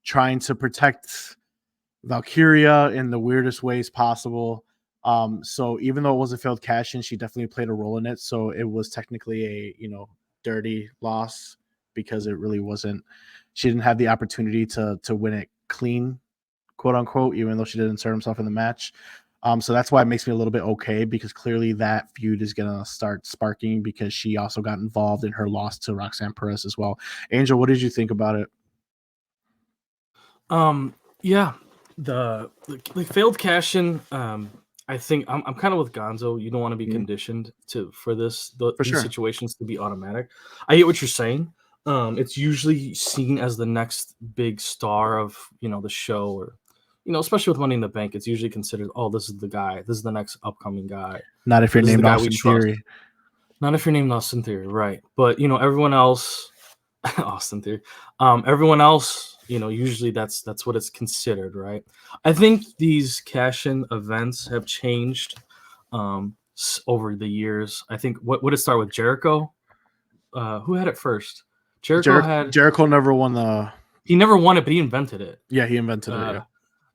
trying to protect Valkyria in the weirdest ways possible. So even though it was a failed cash in, she definitely played a role in it. So it was technically a dirty loss, because it really wasn't. She didn't have the opportunity to win it clean, quote unquote, even though she did insert himself in the match. So that's why it makes me a little bit okay, because clearly that feud is gonna start sparking, because she also got involved in her loss to Roxanne Perez as well. Angel, what did you think about it? Yeah, the failed cash in. I think I'm kind of with Gonzo. You don't want to be Mhm. conditioned for For these sure. situations to be automatic. I get what you're saying. It's usually seen as the next big star of the show, or especially with Money in the Bank, it's usually considered, oh, this is the guy, this is the next upcoming guy, Not if you're this is the named guy we Austin trust. Theory. Not if you're named Austin Theory, right? But everyone else, Austin Theory, everyone else, usually that's what it's considered, right? I think these cash-in events have changed over the years. I think what would it start with? Jericho? Who had it first? Jericho had. Jericho never won the. He never won it, but he invented it. Yeah, he invented it. Yeah.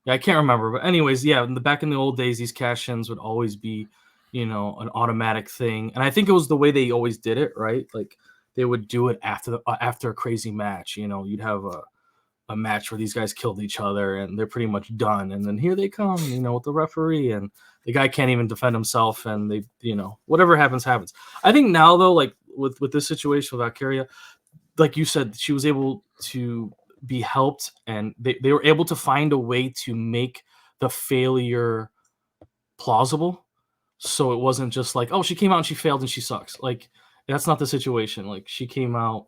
Yeah, I can't remember, but anyways, yeah, back in the old days, these cash-ins would always be, an automatic thing, and I think it was the way they always did it, right? Like they would do it after a crazy match. You'd have a match where these guys killed each other and they're pretty much done, and then here they come, with the referee, and the guy can't even defend himself, and they, whatever happens. I think now though, like with this situation with Valkyria, like you said, she was able to be helped, and they were able to find a way to make the failure plausible. So it wasn't just like, oh, she came out and she failed and she sucks. Like that's not the situation. Like she came out,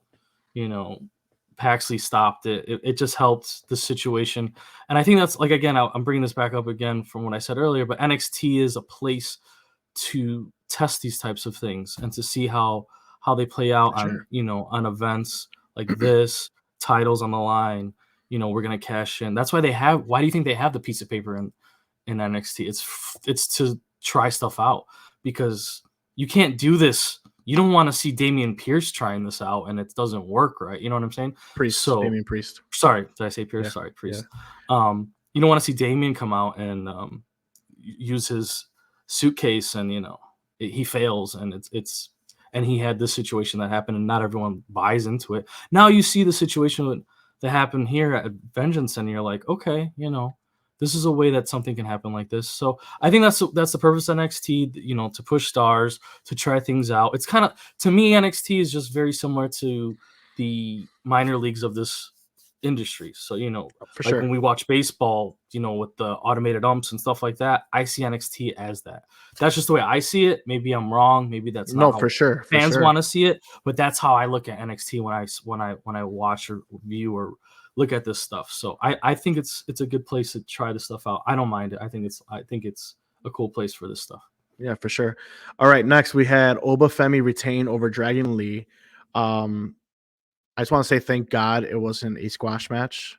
you know, Paxley stopped it. It just helped the situation. And I think that's like, again, I'm bringing this back up again from what I said earlier, but NXT is a place to test these types of things and to see how they play out For sure. on events like this, titles on the line. We're gonna cash in. That's why why do you think they have the piece of paper in NXT? It's to try stuff out, because you can't do this. You don't want to see Damian Pierce trying this out and it doesn't work, right? You know what I'm saying? Priest, So Damian Priest. sorry, did I say Pierce? Yeah, Sorry, Priest. yeah. You don't want to see Damian come out and use his suitcase, and he fails, and it's and he had this situation that happened, and not everyone buys into it. Now you see the situation that happened here at Vengeance, and you're like, okay, this is a way that something can happen like this. So I think that's the purpose of NXT, to push stars, to try things out. It's kind of, to me, NXT is just very similar to the minor leagues of this industry. So For like sure. when we watch baseball, with the automated umps and stuff like that, I see NXT as that. That's just the way I see it. Maybe I'm wrong. Maybe that's not No, how for sure. For fans sure. want to see it, but that's how I look at NXT when I watch or view or look at this stuff. So I think it's a good place to try this stuff out. I don't mind it. I think it's a cool place for this stuff. Yeah, for sure. All right, next we had Obafemi retain over Dragon Lee. I just want to say thank God it wasn't a squash match.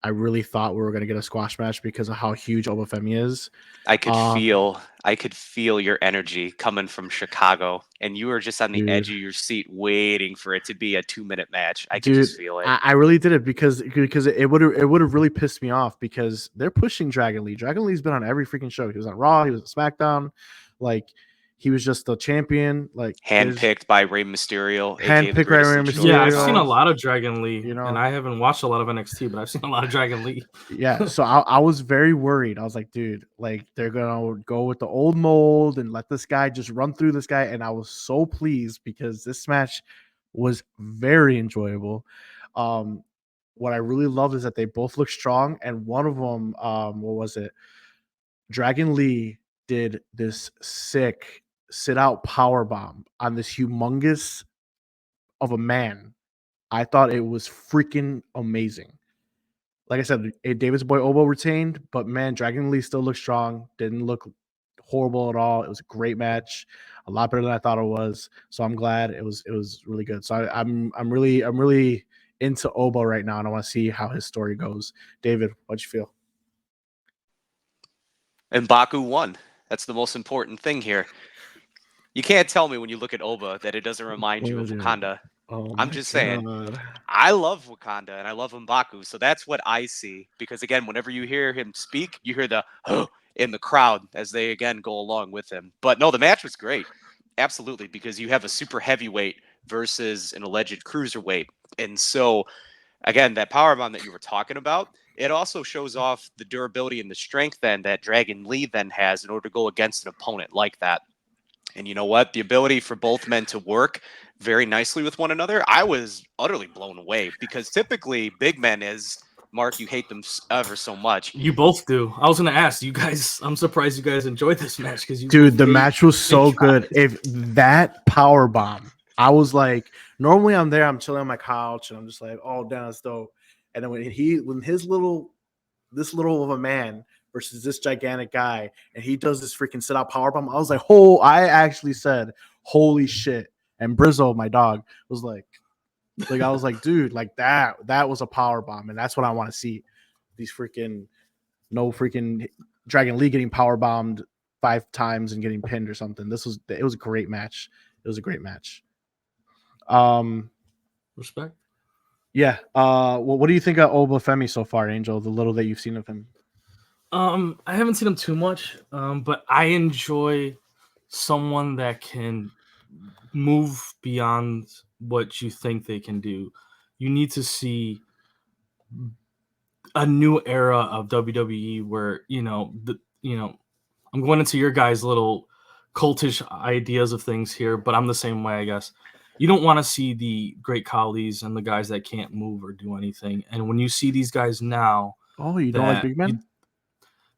I really thought we were going to get a squash match because of how huge Obafemi is. I could feel your energy coming from Chicago, and you were just on the edge Dude. of your seat waiting for it to be a 2-minute match. I could Dude, just feel it. I really did it because it would have really pissed me off, because they're pushing Dragon Lee. Dragon Lee's been on every freaking show. He was on Raw, he was on SmackDown, like he was just the champion. Like Handpicked by Rey Mysterio, aka the Handpicked by greatest Rey luchador Yeah, of I've all seen a time. lot of Dragon Lee, You know? and I haven't watched a lot of NXT, but I've seen a lot of Dragon Lee. Yeah, so I was very worried. I was like, dude, like they're gonna go with the old mold and let this guy just run through this guy. And I was so pleased, because this match was very enjoyable. What I really loved is that they both look strong, and one of them, what was it? Dragon Lee did this sick sit out power bomb on this humongous of a man. I thought it was freaking amazing. Like I said, Davis Boy Obo retained, but man, Dragon Lee still looked strong. Didn't look horrible at all. It was a great match, a lot better than I thought it was. So I'm glad it was really good. So I'm really into Obo right now, and I want to see how his story goes. David, what'd you feel? And Baku won. That's the most important thing here. You can't tell me when you look at Oba that it doesn't remind you of Wakanda. Oh I'm my just saying. god. I love Wakanda and I love M'Baku, so that's what I see. Because again, whenever you hear him speak, you hear the in the crowd as they again go along with him. But no, the match was great, absolutely, because you have a super heavyweight versus an alleged cruiserweight, and so again, that power bomb that you were talking about, it also shows off the durability and the strength then that Dragon Lee then has in order to go against an opponent like that. And you know what? The ability for both men to work very nicely with one another, I was utterly blown away because typically big men is Mark, you hate them ever so much. You both do. I was gonna ask you guys. I'm surprised you guys enjoyed this match because you Dude, both the hate match was big so good. guys. If that power bomb, I was like, normally I'm there, I'm chilling on my couch, and I'm just like, oh, damn, that's dope. And then when this little of a man versus this gigantic guy, and he does this freaking sit out power bomb, I was like, oh, I actually said, holy shit. And Brizzo, my dog, was like I was like, dude, like that was a power bomb, and that's what I want to see. These freaking no freaking Dragon Lee getting power bombed 5 times and getting pinned or something. It was a great match. It was a great match. Respect. Yeah. Well, what do you think of Oba Femi so far, Angel? The little that you've seen of him. I haven't seen him too much, but I enjoy someone that can move beyond what you think they can do. You need to see a new era of WWE where I'm going into your guys' little cultish ideas of things here, but I'm the same way, I guess. You don't want to see the great Khali's and the guys that can't move or do anything. And when you see these guys now, Oh, you don't like that big men?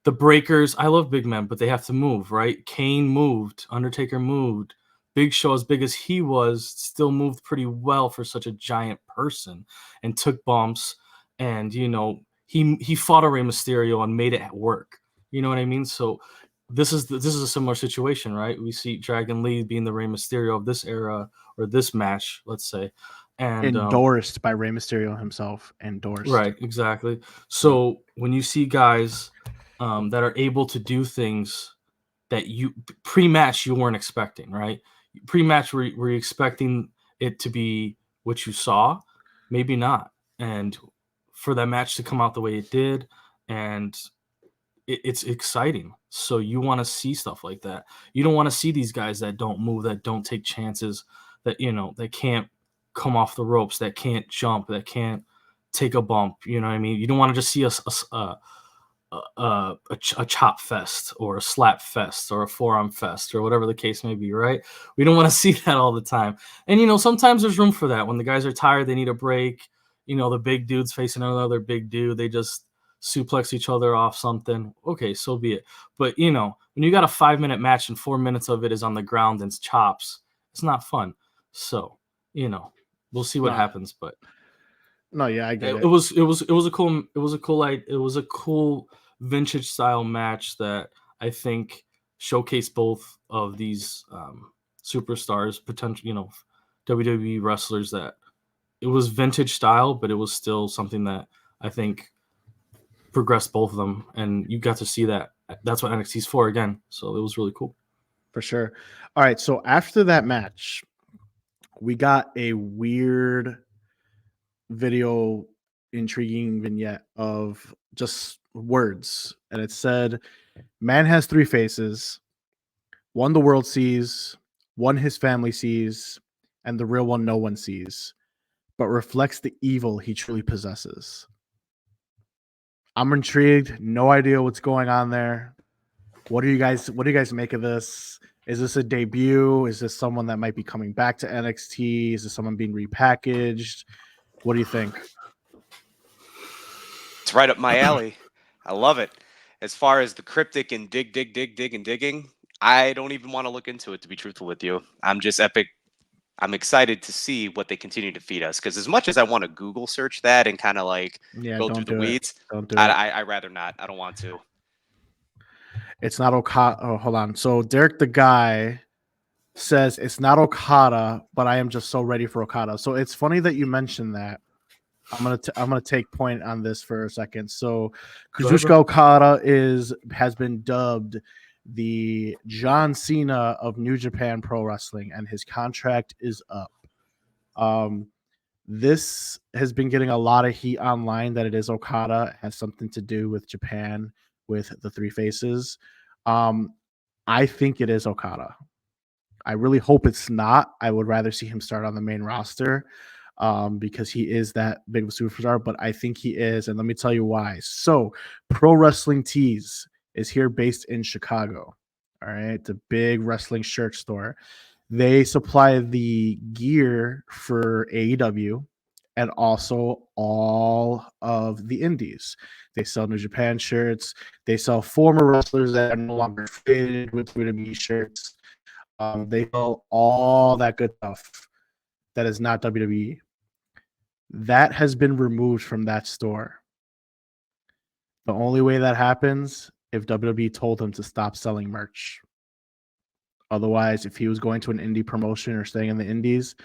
the breakers, I love big men, but they have to move, right? Kane moved, Undertaker moved. Big Show, as big as he was, still moved pretty well for such a giant person and took bumps. And he fought a Rey Mysterio and made it work. You know what I mean? So this is a similar situation, right? We see Dragon Lee being the Rey Mysterio of this era or this match, let's say, and Endorsed by Rey Mysterio himself. Endorsed. right, exactly. So when you see guys that are able to do things that you pre-match you weren't expecting, right? Pre-match were you expecting it to be what you saw? Maybe not. And for that match to come out the way it did, and it's exciting. So you want to see stuff like that. You don't want to see these guys that don't move, that don't take chances, that can't come off the ropes, that can't jump, that can't take a bump. You know what I mean? You don't want to just see a chop fest or a slap fest or a forearm fest or whatever the case may be, right? We don't want to see that all the time. And sometimes there's room for that. When the guys are tired, they need a break. The big dude's facing another big dude. They just suplex each other off something. Okay, so be it. But when you got a 5-minute match and 4 minutes of it is on the ground and chops, it's not fun. So, we'll see what happens. But no, yeah, I get it. It was a cool vintage style match that I think showcased both of these superstars, potential, WWE wrestlers. That it was vintage style, but it was still something that I think progressed both of them, and you got to see that. That's what NXT's for again. So it was really cool. For sure. All right, so after that match, we got a weird video intriguing vignette of just words, and it said, man has 3 faces, one the world sees, one his family sees, and the real one no one sees, but reflects the evil he truly possesses. I'm intrigued, no idea what's going on there. What do you guys make of this? Is this a debut? Is this someone that might be coming back to NXT? Is this someone being repackaged? What do you think? It's right up my alley. I love it. As far as the cryptic and dig and digging, I don't even want to look into it, to be truthful with you. I'm just epic. I'm excited to see what they continue to feed us, because as much as I want to Google search that and kind of like Yeah, go through don't the do it. weeds, Don't do it. I rather not. I don't want to. It's not Okada. Oh, hold on. So Derek the guy says it's not Okada, but I am just so ready for Okada. So it's funny that you mentioned that. I'm gonna take point on this for a second. So Go ahead, Kazuchika bro. Okada has been dubbed the John Cena of New Japan Pro Wrestling, and his contract is up. Um, this has been getting a lot of heat online that it is Okada. It has something to do with Japan with the three faces. Um, I think it is Okada. I really hope it's not. I would rather see him start on the main roster because he is that big of a superstar, but I think he is. And let me tell you why. So, Pro Wrestling Tees is here based in Chicago. All right. It's a big wrestling shirt store. They supply the gear for AEW and also all of the indies. They sell New Japan shirts. They sell former wrestlers that are no longer fitted with WWE shirts. They sell all that good stuff that is not WWE. That has been removed from that store. The only way that happens if WWE told him to stop selling merch. Otherwise, if he was going to an indie promotion or staying in the indies,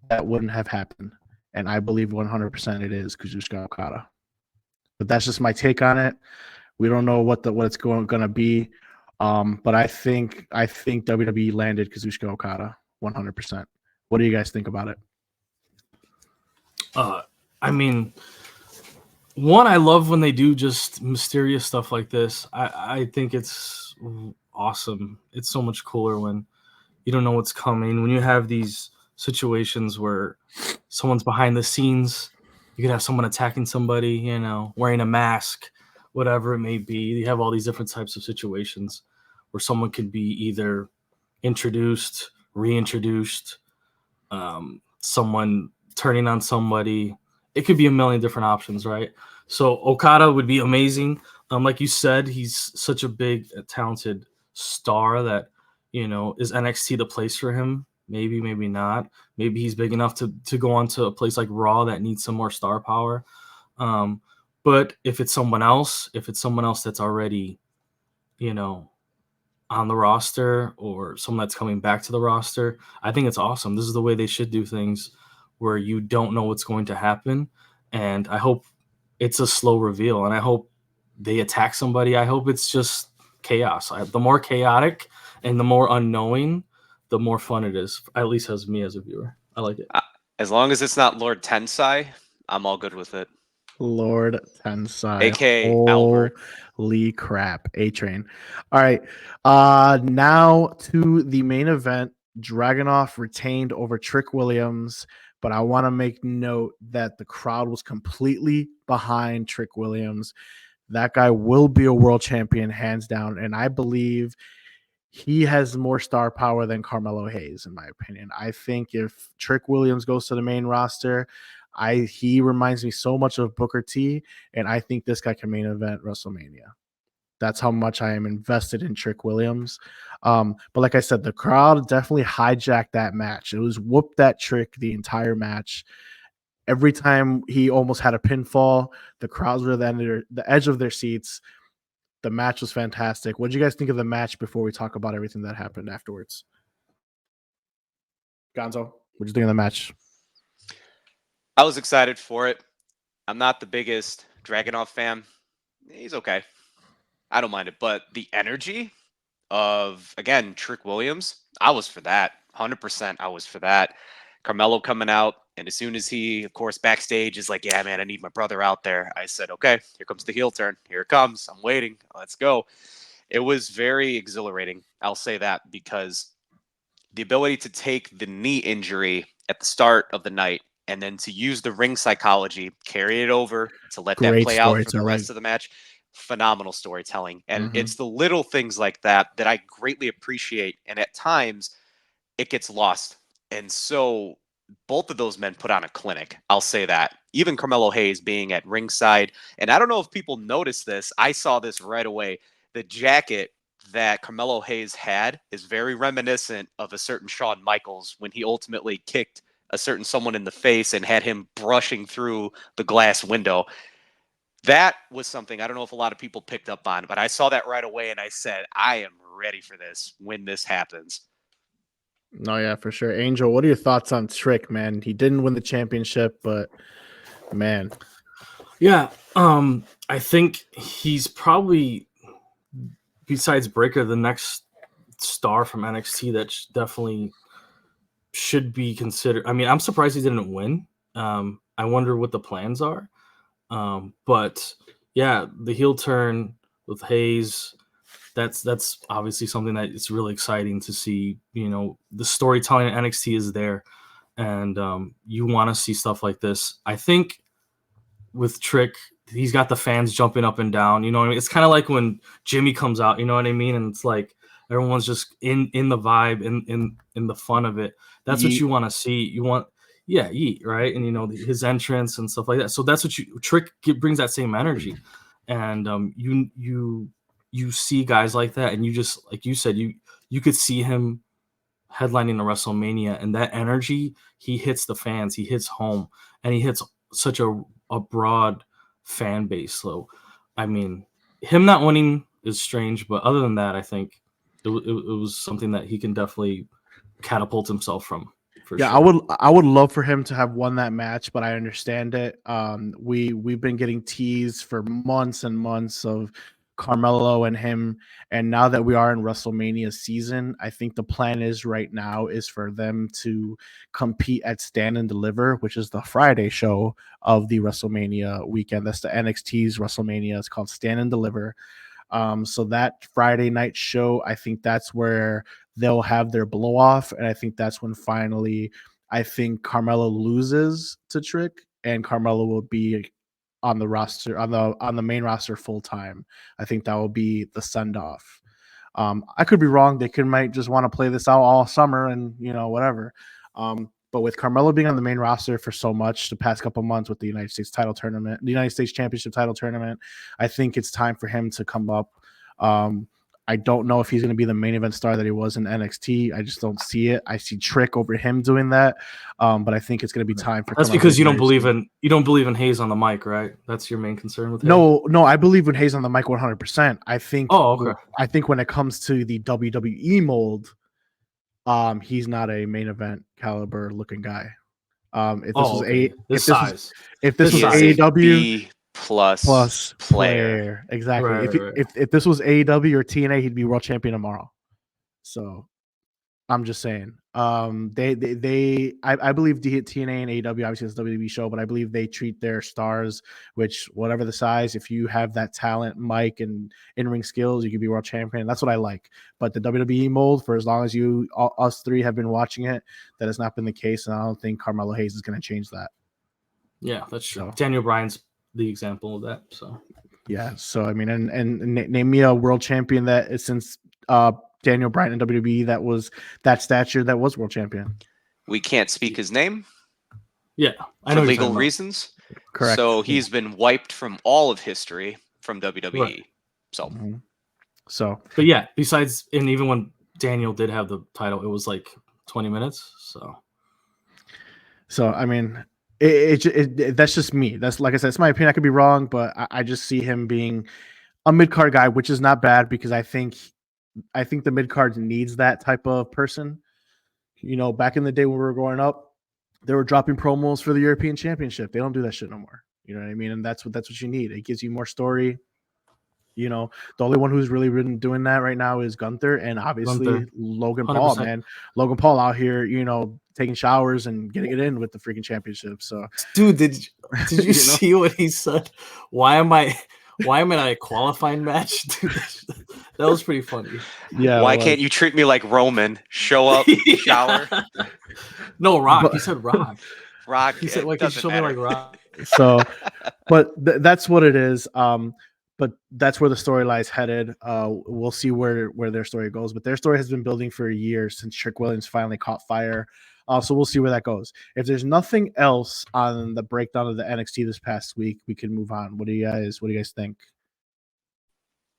that wouldn't have happened. And I believe 100% it is Kazuchika Okada. But that's just my take on it. We don't know what it's going to be. But I think WWE landed Kazuchika Okada 100%. What do you guys think about it? I mean, one, I love when they do just mysterious stuff like this. I think it's awesome. It's so much cooler when you don't know what's coming. When you have these situations where someone's behind the scenes, you could have someone attacking somebody, you know, wearing a mask, whatever it may be. You have all these different types of situations where someone could be either introduced, reintroduced, someone turning on somebody. It could be a million different options, right? So Okada would be amazing. Like you said, he's such a big, talented star that, you know, is NXT the place for him? Maybe, maybe not. Maybe he's big enough to go on to a place like Raw that needs some more star power. But if it's someone else that's already, you know, on the roster or someone that's coming back to the roster, I think it's awesome. This is the way they should do things, where you don't know what's going to happen. And I hope it's a slow reveal, and I hope they attack somebody. I hope it's just chaos. The more chaotic and the more unknowing, the more fun it is, at least as me as a viewer. I like it. As long as it's not Lord Tensai, I'm all good with it. Lord Tensai. AKA Albert. Holy crap. A train. All right. Now to the main event. Dragunov retained over Trick Williams, but I want to make note that the crowd was completely behind Trick Williams. That guy will be a world champion, hands down. And I believe he has more star power than Carmelo Hayes, in my opinion. I think if Trick Williams goes to the main roster, he reminds me so much of Booker T, and I think this guy can main event WrestleMania. That's how much I am invested in Trick Williams. But like I said, the crowd definitely hijacked that match. It was whoop that Trick the entire match. Every time he almost had a pinfall, the crowds were then the edge of their seats. The match was fantastic. What did you guys think of the match before we talk about everything that happened afterwards? Gonzo, what did you think of the match? I was excited for it. I'm not the biggest Dragunov fan. He's okay. I don't mind it. But the energy of, again, Trick Williams, I was for that. 100% I was for that. Carmelo coming out, and as soon as he, of course, backstage is like, yeah, man, I need my brother out there. I said, okay, here comes the heel turn. Here it comes. I'm waiting. Let's go. It was very exhilarating. I'll say that, because the ability to take the knee injury at the start of the night and then to use the ring psychology, carry it over to let that Great play out for the storytelling. rest of the match. Phenomenal storytelling. And Mhm. it's the little things like that that I greatly appreciate. And at times it gets lost. And so both of those men put on a clinic. I'll say that. Even Carmelo Hayes being at ringside. And I don't know if people noticed this. I saw this right away. The jacket that Carmelo Hayes had is very reminiscent of a certain Shawn Michaels when he ultimately kicked a certain someone in the face and had him brushing through the glass window. That was something I don't know if a lot of people picked up on, but I saw that right away and I said, I am ready for this when this happens. No, yeah, for sure. Angel, what are your thoughts on Trick, man? He didn't win the championship, but man. Yeah, I think he's probably, besides Breaker, the next star from NXT that definitely should be considered. I mean, I'm surprised he didn't win. I wonder what the plans are. But yeah, the heel turn with Hayes, that's obviously something that it's really exciting to see. You know, the storytelling at NXT is there, and you want to see stuff like this. I think with Trick, he's got the fans jumping up and down. You know what I mean? It's kind of like when Jimmy comes out. You know what I mean? And it's like everyone's just in the vibe, in the fun of it. That's what you want to see. You want, yeah, Yeet, right? And you know his entrance and stuff like that. So that's what Trick brings that same energy, and you see guys like that, and you just, like you said, you could see him headlining the WrestleMania, and that energy, he hits the fans, he hits home, and he hits such a broad fan base. So, I mean, him not winning is strange, but other than that, I think it was something that he can definitely catapult himself from. For Yeah, sure. I would love for him to have won that match, but I understand it. We've been getting teased for months and months of Carmelo and him, and now that we are in WrestleMania season, I think the plan is right now is for them to compete at Stand and Deliver, which is the Friday show of the WrestleMania weekend. That's the NXT's WrestleMania. It's called Stand and Deliver. So that Friday night show, I think that's where they'll have their blow off, and I think that's when finally, I think Carmelo loses to Trick, and Carmelo will be on the roster on the main roster full time. I think that will be the send off. I could be wrong. They might just want to play this out all summer and whatever. But with Carmelo being on the main roster for so much the past couple months with the United States title tournament, the United States Championship title tournament, I think it's time for him to come up. I don't know if he's going to be the main event star that he was in NXT. I just don't see it. I see Trick over him doing that, but I think it's going to be time for. That's because you don't believe in Hayes on the mic, right? That's your main concern with him. No, I believe in Hayes on the mic 100%. I think. Oh, okay. I think when it comes to the WWE mold, he's not a main event caliber looking guy. If this was AEW B plus player, exactly. Right. If this was AEW or TNA, he'd be world champion tomorrow. So I'm just saying. I believe TNA and AEW, obviously it's a WWE show, but I believe they treat their stars, which whatever the size, if you have that talent, mic and in-ring skills, you can be world champion. That's what I like. But the WWE mold, for as long as us three have been watching it, that has not been the case, and I don't think Carmelo Hayes is going to change that. Yeah, that's true. So, Daniel Bryan's the example of that. So yeah. So I mean, and name me a world champion that since Daniel Bryan in WWE that was that stature that was world champion. We can't speak his name. Yeah, I know for legal reasons. Correct. So he's been wiped from all of history from WWE. Right. So, but yeah, besides, and even when Daniel did have the title, it was like 20 minutes. So I mean, that's just me. That's, like I said, it's my opinion. I could be wrong, but I just see him being a mid-card guy, which is not bad because I think the mid-card needs that type of person. Back in the day when we were growing up, they were dropping promos for the European Championship. They don't do that shit no more. You know what I mean? And that's what you need. It gives you more story. The only one who's really been doing that right now is Gunther, and obviously Logan 100%. Paul, man. Logan Paul out here, taking showers and getting it in with the freaking championship. So, dude, did you see what he said? Why am I in a qualifying match? Dude, that was pretty funny. Yeah. Why can't you treat me like Roman? Show up, shower. No, Rock. He said Rock. Rock. He said, "Why can't you show me like Rock?" So, but that's what it is. But that's where the story lies headed. We'll see where their story goes. But their story has been building for years since Trick Williams finally caught fire. So we'll see where that goes. If there's nothing else on the breakdown of the NXT this past week, we can move on. What do you guys think?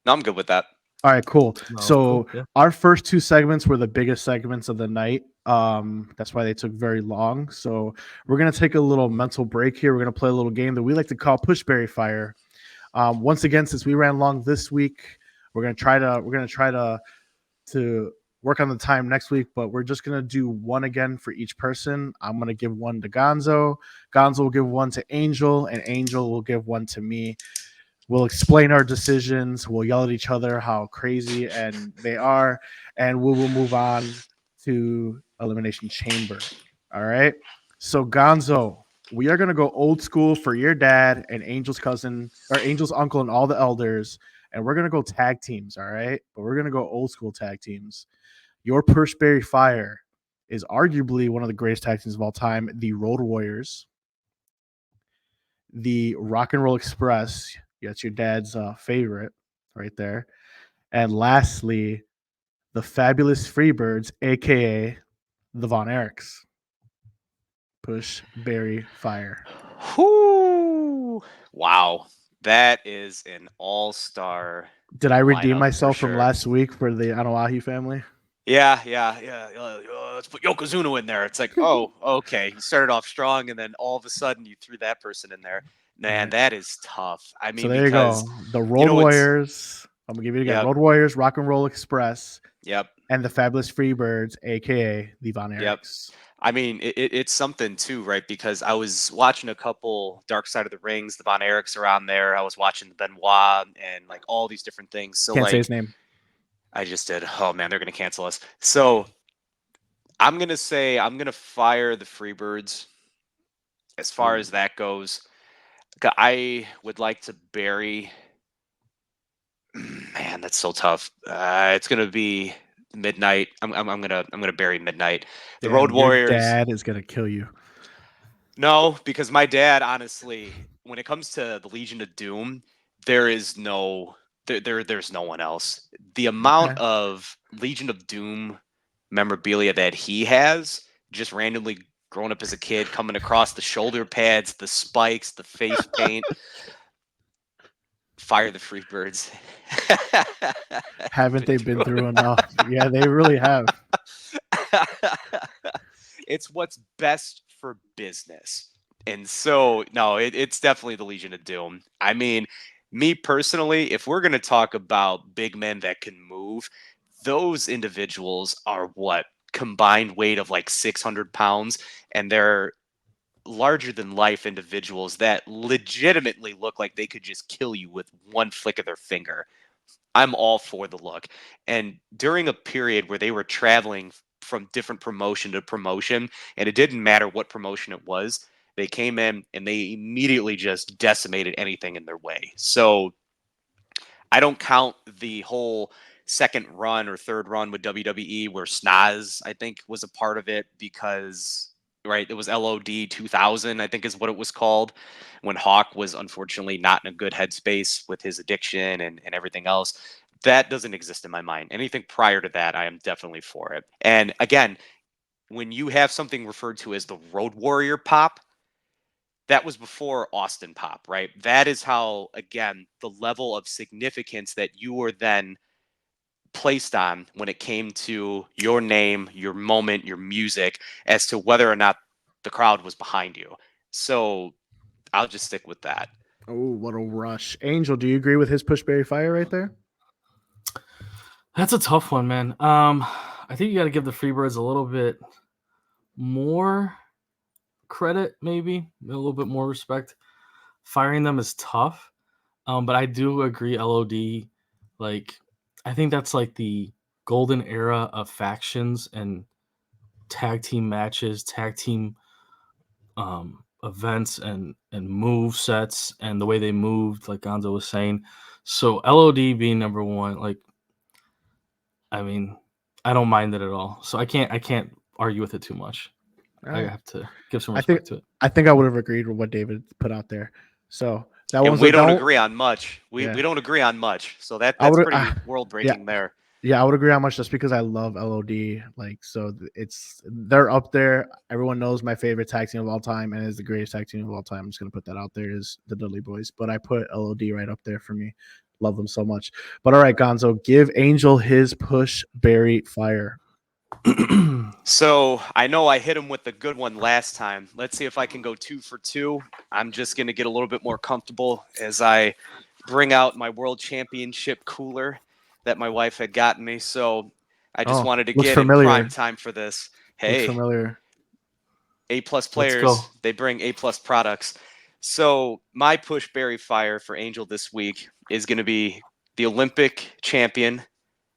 No, I'm good with that. All right, cool. So cool. Yeah. Our first two segments were the biggest segments of the night. That's why they took very long. So we're gonna take a little mental break here. We're gonna play a little game that we like to call Push Berry Fire. Once again, since we ran long this week, we're gonna try to work on the time next week, but we're just gonna do one again for each person. I'm gonna give one to Gonzo. Gonzo will give one to Angel, and Angel will give one to me. We'll explain our decisions. We'll yell at each other how crazy and they are, and we will move on to Elimination Chamber. All right. So Gonzo, we are gonna go old school for your dad and Angel's cousin or Angel's uncle and all the elders, and we're gonna go tag teams. All right, but we're gonna go old school tag teams. Your Pershberry Fire is arguably one of the greatest tag teams of all time. The Road Warriors, the Rock and Roll Express. That's your dad's favorite right there. And lastly, the Fabulous Freebirds, aka the Von Erichs. Push Berry Fire. Whoo! Wow, that is an all-star. Did I redeem lineup myself for from sure. last week for the Anawahi family? Yeah. Let's put Yokozuna in there. It's like, oh, okay. You started off strong, and then all of a sudden you threw that person in there. Man, Right. that is tough. I So mean, there you because go. The Road it's Warriors. I'm gonna give you it again. yep, Road Warriors, Rock and Roll Express, yep, and the Fabulous Freebirds, aka the Von yep. Erichs. I mean, it's something too, right? Because I was watching a couple Dark Side of the Rings, the Von Erichs are on there. I was watching the Benoit and like all these different things. So Can't say his like, name. I just did. Oh man, they're gonna cancel us. So I'm gonna say I'm gonna fire the Freebirds as far Ooh. as that goes. I would like to bury. Man, that's so tough. It's gonna be Midnight. I'm gonna bury Midnight. The Road Damn, your Warriors. dad is gonna kill you. No, because my dad, honestly, when it comes to the Legion of Doom, there is no there's no one else. The amount Okay. of Legion of Doom memorabilia that he has, just randomly growing up as a kid, coming across the shoulder pads, the spikes, the face paint. Fire the Freebirds. Haven't they been through enough? Yeah, they really have. It's what's best for business. And so, no, it's definitely the Legion of Doom. I mean, me personally, if we're going to talk about big men that can move, those individuals are what? Combined weight of like 600 pounds. And they're larger than life individuals that legitimately look like they could just kill you with one flick of their finger. I'm all for the look. And during a period where they were traveling from different promotion to promotion, and it didn't matter what promotion it was, they came in and they immediately just decimated anything in their way. So I don't count the whole second run or third run with WWE where Snaz, I think, was a part of it because, right, it was LOD 2000, I think is what it was called, when Hawk was unfortunately not in a good headspace with his addiction and everything else. That doesn't exist in my mind. Anything prior to that, I am definitely for it. And again, when you have something referred to as the Road Warrior pop, that was before Austin Pop, right? That is how, again, the level of significance that you were then placed on when it came to your name, your moment, your music, as to whether or not the crowd was behind you. So I'll just stick with that. Oh, what a rush. Angel, do you agree with his Pushberry Fire right there? That's a tough one, man. I think you got to give the Freebirds a little bit more credit, maybe a little bit more respect. Firing them is tough, but I do agree. LOD, like, I think that's like the golden era of factions and tag team matches, tag team events, and move sets, and the way they moved, like Gonzo was saying. So LOD being number one, like, I mean, I don't mind it at all. So I can't argue with it too much. All I right. have to give some I think respect to it. I think I would have agreed with what David put out there. So that And was we a don't don't. agree on much. We Yeah, don't agree on much. So I that's would. pretty world Yeah, breaking there. yeah, I would agree on much just because I love LOD. Like, so they're up there. Everyone knows my favorite tag team of all time, and is the greatest tag team of all time. I'm just gonna put that out there is the Dudley Boys, but I put LOD right up there for me. Love them so much. But all right, Gonzo, give Angel his push berry fire. So I know I hit him with the good one last time. Let's see if I can go 2 for 2. I'm just going to get a little bit more comfortable as I bring out my World Championship cooler that my wife had gotten me. So I just wanted to looks get familiar. in prime time for this. Looks Hey, familiar. A-plus Let's players, go. they bring A-plus products. So my push berry fire for Angel this week is going to be the Olympic champion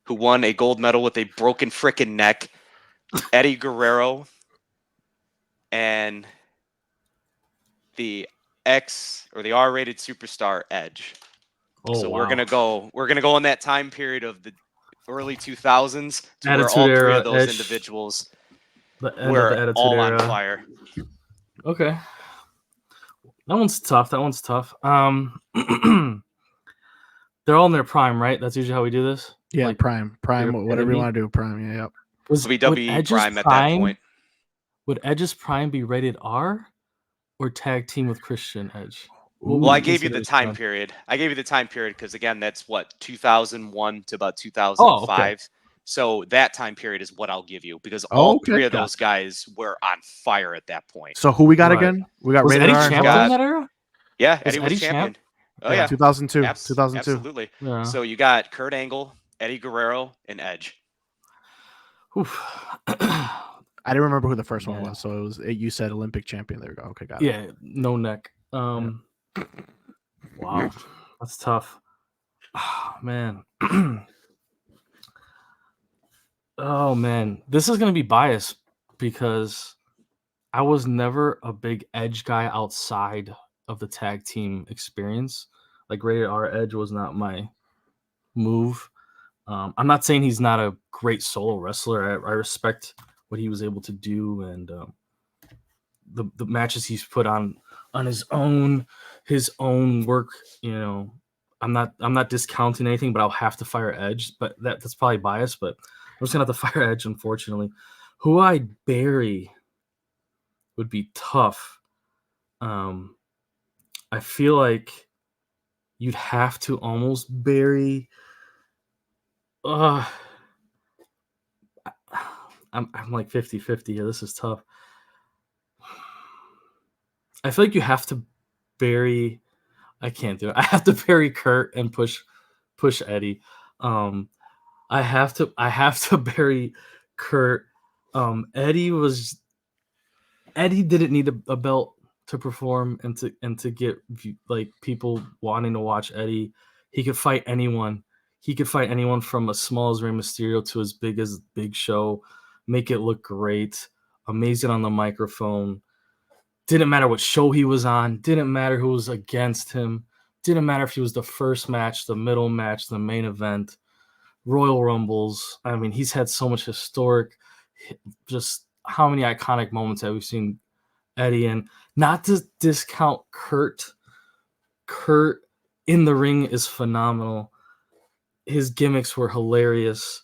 who won a gold medal with a broken frickin' neck, Eddie Guerrero, and the the R-rated superstar Edge. Oh, So wow. we're gonna go in that time period of the early 2000s to where Attitude all three Era, of those Edge, individuals the end of were the Attitude all Era. on fire. Okay. That one's tough. They're all in their prime, right? That's usually how we do this. Yeah, Like, prime, whatever you want to do. Prime, yeah, yep. would WWE Edge's Prime at that point. Would Edge's prime be rated R or tag team with Christian Edge? Well, I gave you the time period. I gave you the time period because again, that's what 2001 to about 2005. Oh, okay. So that time period is what I'll give you because Oh, all okay. three of those guys were on fire at that point. So who we got Right. again? We got Was Rated Eddie R and champion who in else? that era? Yeah, Was Eddie was Eddie champion. champ? Oh yeah, 2002. 2002. Absolutely. Yeah. So you got Kurt Angle, Eddie Guerrero, and Edge. Oof. I didn't remember who the first one Yeah. was, so it was. You said Olympic champion. There we go. Okay, got it. Yeah, no neck. Wow, that's tough. Oh, man. Oh man, this is gonna be biased because I was never a big Edge guy outside of the tag team experience. Like Rated R Edge was not my move. I'm not saying he's not a great solo wrestler. I respect what he was able to do and the matches he's put on his own work. You know, I'm not discounting anything, but I'll have to fire Edge. But that's probably biased. But I'm just gonna have to fire Edge, unfortunately. Who I'd bury would be tough. I feel like you'd have to almost bury. I'm like 50-50 here. This is tough. I feel like you have to bury. I can't do it. I have to bury Kurt and push Eddie. I have to bury Kurt. Eddie didn't need a belt to perform and to get like people wanting to watch Eddie. He could fight anyone. He could fight anyone from as small as Rey Mysterio to as Big Show. Make it look great. Amazing on the microphone. Didn't matter what show he was on. Didn't matter who was against him. Didn't matter if he was the first match, the middle match, the main event, Royal Rumbles. I mean, he's had so much historic, just how many iconic moments have we seen Eddie in? Not to discount Kurt. Kurt in the ring is phenomenal. His gimmicks were hilarious.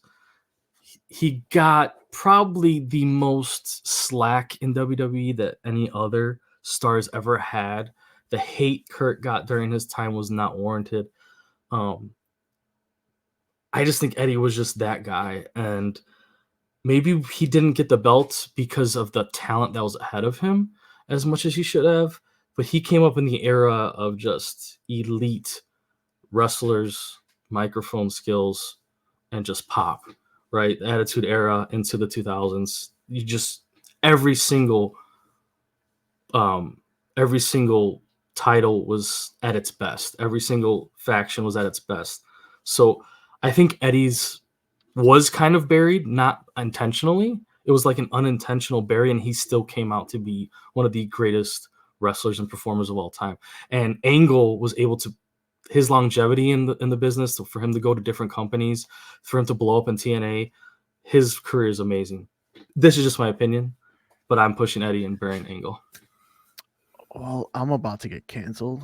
He got probably the most slack in WWE that any other stars ever had. The hate Kurt got during his time was not warranted. I just think Eddie was just that guy. And maybe he didn't get the belt because of the talent that was ahead of him as much as he should have. But he came up in the era of just elite wrestlers, microphone skills, and just pop, right? The Attitude Era into the 2000s. You just every single title was at its best. Every single faction was at its best. So I think Eddie's was kind of buried, not intentionally. It was like an unintentional bury, and he still came out to be one of the greatest wrestlers and performers of all time. And Angle was able to his longevity in the business, for him to go to different companies, for him to blow up in TNA, his career is amazing. This is just my opinion, but I'm pushing Eddie and burying Angle. Well, I'm about to get canceled.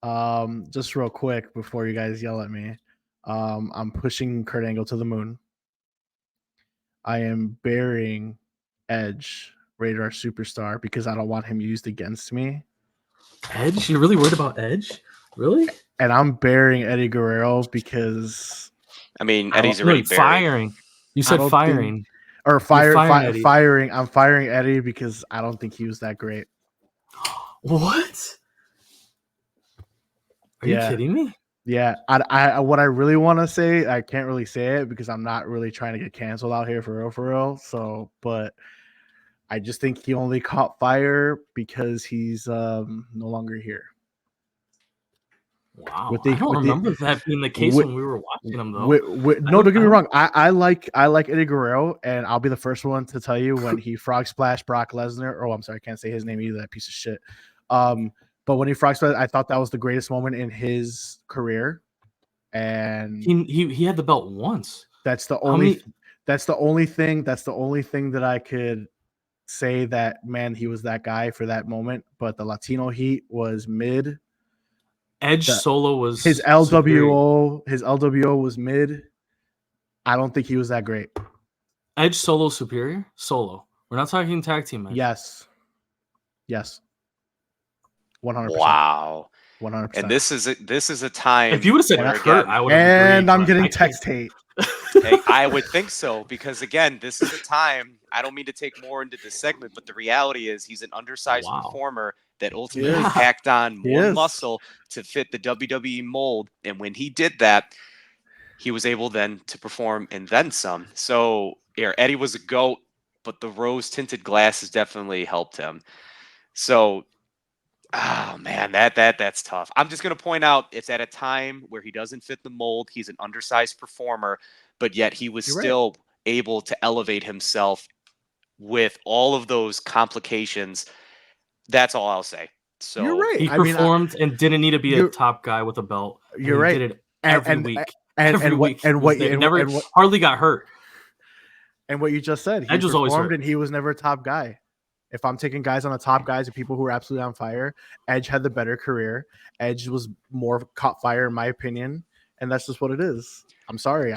Just real quick before you guys yell at me, I'm pushing Kurt Angle to the moon. I am burying Edge, Radar Superstar, because I don't want him used against me. Edge? You're really worried about Edge? Really? And I'm burying Eddie Guerrero because I mean, Eddie's already buried. Firing. You said firing. Firing. I'm firing Eddie because I don't think he was that great. What? Are you kidding me? Yeah, I what I really want to say, I can't really say it because I'm not really trying to get canceled out here for real. So, but I just think he only caught fire because he's no longer here. Wow, I don't remember that being the case when we were watching him, though. No, don't get me wrong. I like Eddie Guerrero, and I'll be the first one to tell you when he frog splashed Brock Lesnar. Oh, I'm sorry, I can't say his name either. That piece of shit. But when he frog splashed, I thought that was the greatest moment in his career. And he had the belt once. That's the only. That's the only thing. That's the only thing that I could say that, man, he was that guy for that moment. But the Latino heat was mid. Edge Solo was his LWO. His LWO was mid. I don't think he was that great. Edge Solo superior? Solo. We're not talking tag team match. Yes. 100%. Wow. 100%. And this is a time. If you would have said Kurt, I would have agreed. And I'm getting text hate. Hey, I would think so, because again, this is a time. I don't mean to take more into this segment, but the reality is he's an undersized performer that ultimately packed on more muscle to fit the WWE mold. And when he did that, he was able then to perform and then some. So Eddie was a GOAT, but the rose tinted glasses definitely helped him. So, oh man, that's tough. I'm just going to point out it's at a time where he doesn't fit the mold. He's an undersized performer, but yet he was still able to elevate himself with all of those complications. That's all I'll say. So you're right. He performed and didn't need to be a top guy with a belt. You're right. He did it every week. And hardly got hurt. And what you just said, he performed and he was never a top guy. If I'm taking guys on the top guys and people who are absolutely on fire, Edge had the better career. Edge was more caught fire, in my opinion, and that's just what it is. I'm sorry.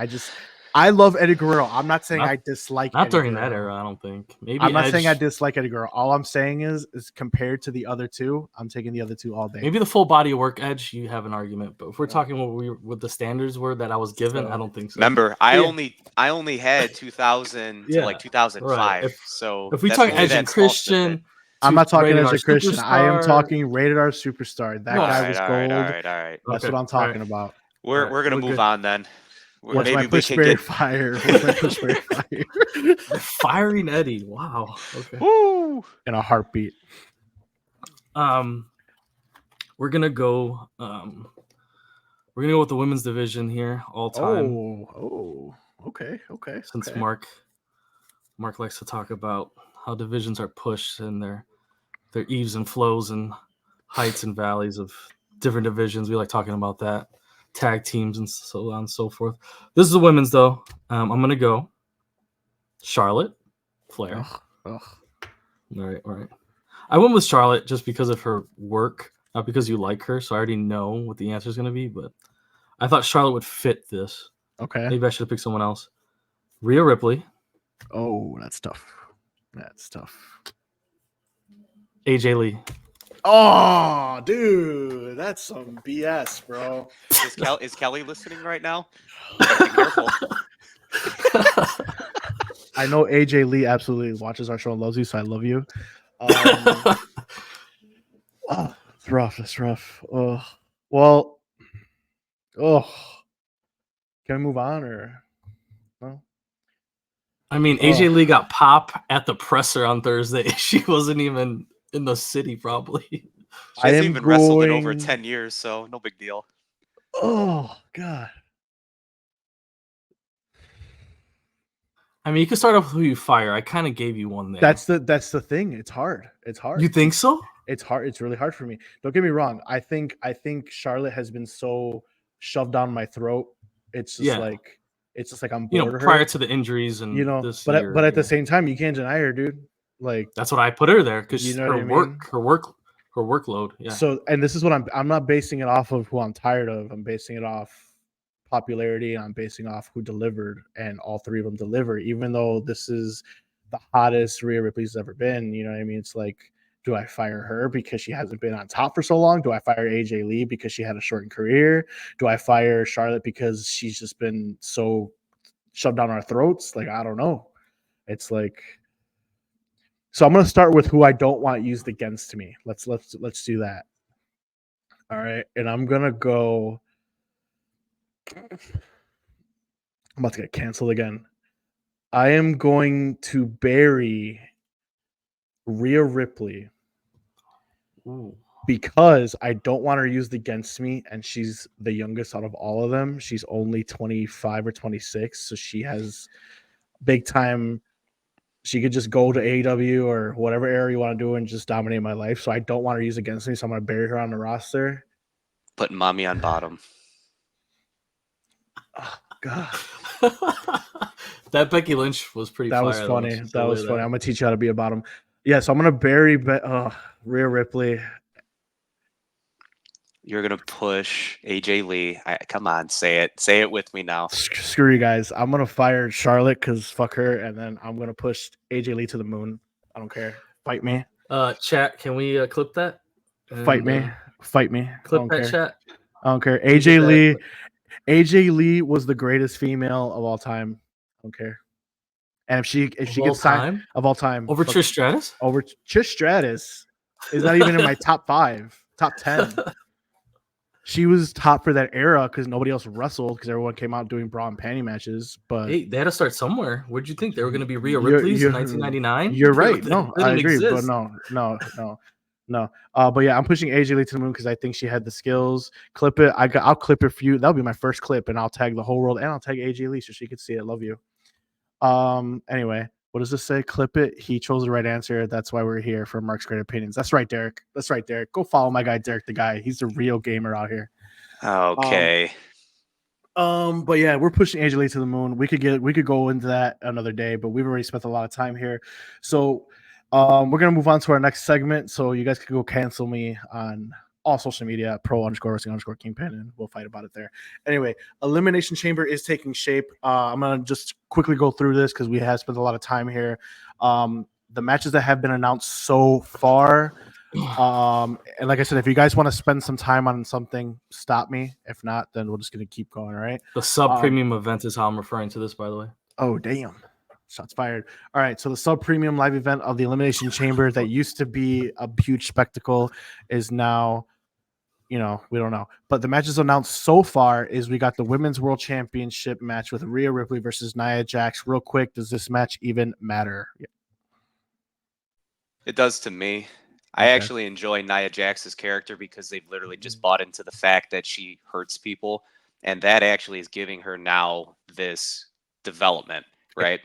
I love Eddie Guerrero. I'm not saying I dislike Not Eddie during Guerrero. that era, I don't think. Maybe I'm not saying I dislike Eddie Guerrero. All I'm saying is compared to the other two, I'm taking the other two all day. Maybe the full body of work Edge, you have an argument. But if we're talking what the standards were that I was given, I don't think so. Remember, I only had 2000 to like 2005. Right. So if we talk Edge and Christian, I'm not talking Edge and Christian. I am talking Rated R Superstar. That guy was gold. All right. That's what I'm talking about. We're gonna move on then. What's my push-berry fire? Firing Eddie. Wow. Okay. Woo! In a heartbeat. We're gonna go. We're gonna go with the women's division here all time. Okay. Since Mark likes to talk about how divisions are pushed and their eaves and flows and heights and valleys of different divisions. We like talking about that. Tag teams and so on and so forth. This is the women's though. I'm gonna go Charlotte Flair. Ugh. All right. I went with Charlotte just because of her work, not because you like her. So I already know what the answer is gonna be, but I thought Charlotte would fit this. Okay. Maybe I should have picked someone else. Rhea Ripley. Oh, that's tough. AJ Lee. Oh, dude, that's some BS, bro. Is Kelly listening right now? Be careful. I know AJ Lee absolutely watches our show and loves you, so I love you. It's rough. That's rough. Well, can we move on or no? I mean, AJ Lee got pop at the presser on Thursday. She wasn't even in the city, probably. She hasn't even wrestled in over 10 years, so no big deal. Oh, God. I mean, you can start off with who you fire. I kind of gave you one there. That's the thing. It's hard. You think so? It's hard. It's really hard for me. Don't get me wrong. I think Charlotte has been so shoved down my throat. It's just like I'm bored of her. Prior to the injuries and this year, but at the same time, you can't deny her, dude. Like that's what I put her there because her workload. Yeah. So, and this is what I'm not basing it off of who I'm tired of. I'm basing it off popularity, and I'm basing off who delivered, and all three of them deliver. Even though this is the hottest Rhea Ripley's ever been, you know what I mean? It's like, do I fire her because she hasn't been on top for so long? Do I fire AJ Lee because she had a shortened career? Do I fire Charlotte because she's just been so shoved down our throats? Like, I don't know. It's like, so I'm going to start with who I don't want used against me. Let's do that. All right, and I'm gonna go. I'm about to get canceled again. I am going to bury Rhea Ripley Ooh. because I don't want her used against me, and she's the youngest out of all of them. She's only 25 or 26, so she has big time. She could just go to AEW or whatever area you want to do and just dominate my life. So I don't want her used against me, so I'm gonna bury her on the roster. Putting mommy on bottom. Oh God, That Becky Lynch was pretty that fire. was though, when funny. she That threw was away funny. that. I'm gonna teach you how to be a bottom. Yeah, so I'm gonna bury Rhea Ripley. You're gonna push AJ Lee. Come on, say it. Say it with me now. Screw you guys. I'm gonna fire Charlotte because fuck her, and then I'm gonna push AJ Lee to the moon. I don't care. Fight me. Chat, can we clip that? Fight And, me. Fight me. I Clip don't that care. chat. I don't care. Can we get that? AJ Lee was the greatest female of all time. I don't care. And if she Of all gets signed time? of all time Over fuck- Trish Stratus? over Trish Stratus is not even in my top 5, top 10. She was top for that era because nobody else wrestled because everyone came out doing bra and panty matches. But Hey, they had to start somewhere. Where'd you think they were going to be Rhea You're- Ripley's you're- in 1999? You're right. No, They I didn't agree. exist. But no. But yeah, I'm pushing AJ Lee to the moon because I think she had the skills. Clip it. I'll clip it for you. That'll be my first clip, and I'll tag the whole world, and I'll tag AJ Lee so she could see it. Love you. Anyway, what does this say? Clip it. He chose the right answer. That's why we're here for Mark's Great Opinions. That's right, Derek. That's right, Derek. Go follow my guy, Derek the Guy. He's the real gamer out here. Okay. But yeah, we're pushing AJ Lee to the moon. We could go into that another day, but we've already spent a lot of time here. So we're gonna move on to our next segment. So you guys can go cancel me on all social media at pro_wrestling_kingpin, and we'll fight about it there. Anyway, Elimination Chamber is taking shape. I'm gonna just quickly go through this because we have spent a lot of time here. The matches that have been announced so far. And like I said, if you guys want to spend some time on something, stop me. If not, then we're just gonna keep going. All right. The sub premium event is how I'm referring to this, by the way. Oh damn! Shots fired. All right. So the sub premium live event of the Elimination Chamber that used to be a huge spectacle is now, we don't know. But the matches announced so far is we got the Women's World Championship match with Rhea Ripley versus Nia Jax. Real quick, does this match even matter? It does to me. I Okay. actually enjoy Nia Jax's character because they've literally just bought into the fact that she hurts people, and that actually is giving her now this development, right?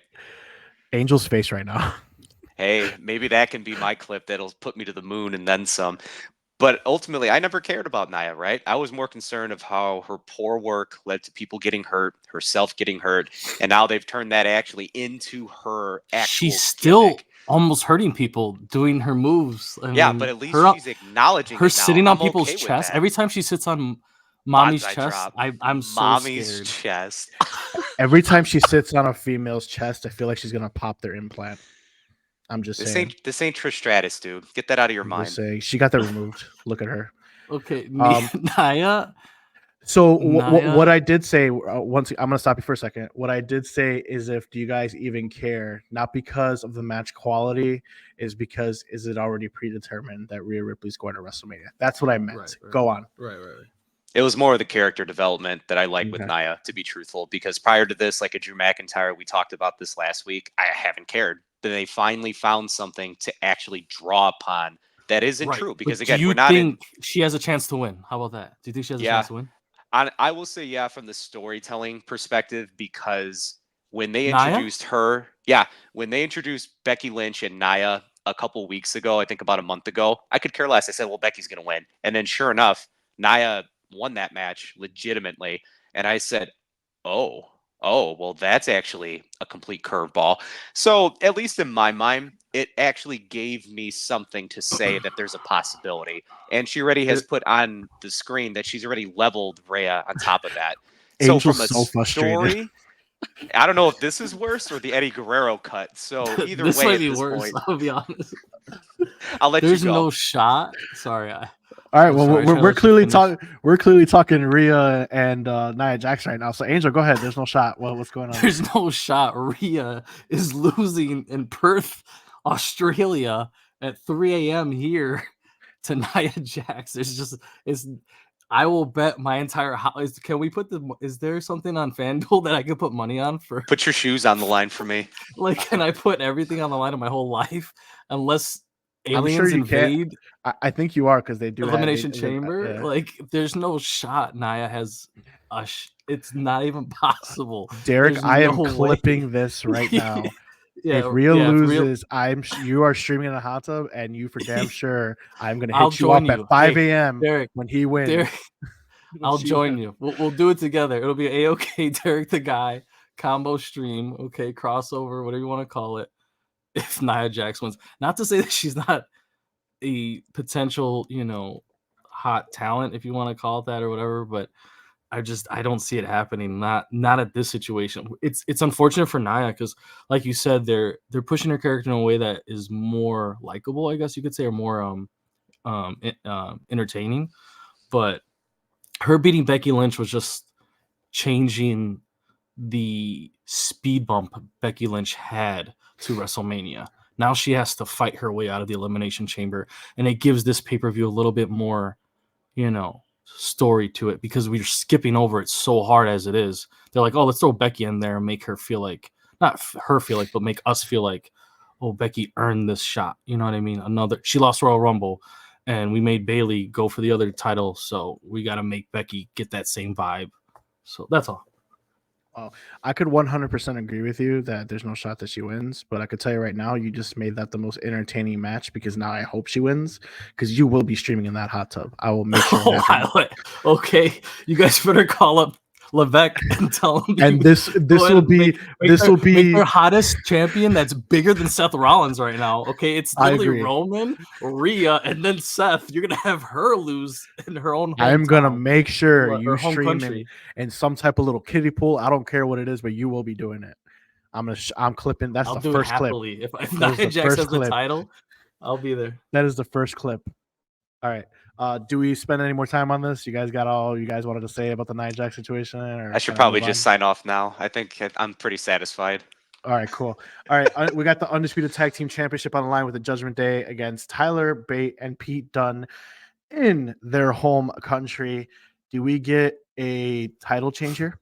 Angel's face right now. Hey, maybe that can be my clip that'll put me to the moon and then some. But ultimately, I never cared about Nia, right? I was more concerned of how her poor work led to people getting hurt, herself getting hurt, and now they've turned that actually into her actual She's still gimmick. almost hurting people doing her moves. Yeah, but at least she's acknowledging her it now. sitting on I'm people's okay with chest. that. Every time she sits on mommy's Bonsai chest, drop. I'm so Mommy's scared. chest. Every time she sits on a female's chest, I feel like she's gonna pop their implant. I'm just This saying. ain't Trish Stratus, dude. Get that out of your I'm mind. just saying. She got that removed. Look at her. Okay, Um, Nia. So Nia? what I did say once I'm gonna stop you for a second. What I did say is, if do you guys even care? Not because of the match quality, is because is it already predetermined that Rhea Ripley's going to WrestleMania? That's what I meant. Right. Go on. Right. It was more of the character development that I like with Okay. Nia, to be truthful, because prior to this, like a Drew McIntyre, we talked about this last week, I haven't cared. Then they finally found something to actually draw upon that isn't Right. true. Because But again, do you we're not think she has a chance to win? How about that? Do you think she has a Yeah. chance to win? I will say, yeah, from the storytelling perspective, because when they Nia? introduced when they introduced Becky Lynch and Nia a couple weeks ago, I think about a month ago, I could care less. I said, well, Becky's going to win. And then sure enough, Nia won that match legitimately. And I said, oh, well, that's actually a complete curveball. So at least in my mind, it actually gave me something to say that there's a possibility. And she already has put on the screen that she's already leveled Rhea on top of that. So Angel's from a so frustrated. story, I don't know if this is worse or the Eddie Guerrero cut. So either This way, might at be this worse. point, I'll be honest. I'll let There's you go. no shot. Sorry. All right. I'm Well, sorry, we're let you clearly finish. talking. We're clearly talking Rhea and Nia Jax right now. So Angel, go ahead. There's no shot. Well, what's going on? There's no shot. Rhea is losing in Perth, Australia at 3 a.m. here to Nia Jax. It's. I will bet my entire house. Can we put the? Is there something on FanDuel that I could put money on for? Put your shoes on the line for me. Like, can I put everything on the line of my whole life unless I'm sure aliens you can't. invade I think you are because they do Elimination have Chamber? Like, there's no shot Nia has it's not even possible. Derek, There's I no am way. clipping this right now. Yeah, if Rhea yeah, if Rhea- loses, you are streaming in a hot tub, and you for damn sure I'm gonna I'll hit you up join at you. 5 Hey, a.m. Derek, when he wins. Derek, When I'll she join wins. you. We'll do it together. It'll be AOK Derek the Guy combo stream. Okay, crossover, whatever you want to call it. If Nia Jax wins, not to say that she's not a potential, hot talent, if you want to call it that or whatever, but I don't see it happening. Not at this situation. It's unfortunate for Nia because, like you said, they're pushing her character in a way that is more likable, I guess you could say, or more entertaining. But her beating Becky Lynch was just changing the speed bump Becky Lynch had to WrestleMania. Now she has to fight her way out of the Elimination Chamber, and it gives this pay-per-view a little bit more, story to it because we're skipping over it so hard as it is. They're like, oh, let's throw Becky in there and make her feel like, not her feel like, but make us feel like, oh, Becky earned this shot. You know what I mean? She lost Royal Rumble, and we made Bayley go for the other title, so we got to make Becky get that same vibe. So that's all. I could 100% agree with you that there's no shot that she wins, but I could tell you right now, you just made that the most entertaining match because now I hope she wins because you will be streaming in that hot tub. I will make sure. Okay, you guys better call up Levesque and tell him. And this will be their hottest champion that's bigger than Seth Rollins right now. Okay, it's literally Roman, Rhea, and then Seth. You're gonna have her lose in her own hometown. I'm gonna make sure you home stream country in some type of little kiddie pool. I don't care what it is, but you will be doing it. I'm clipping. That's I'll the do first it happily. clip. If Nia Jax has the title, I'll be there. That is the first clip. All right. Do we spend any more time on this? You guys got all you guys wanted to say about the Nia Jax situation? Or I should probably just sign off now. I think I'm pretty satisfied. All right, cool. All right, we got the Undisputed Tag Team Championship on the line with the Judgment Day against Tyler Bate and Pete Dunne in their home country. Do we get a title change here?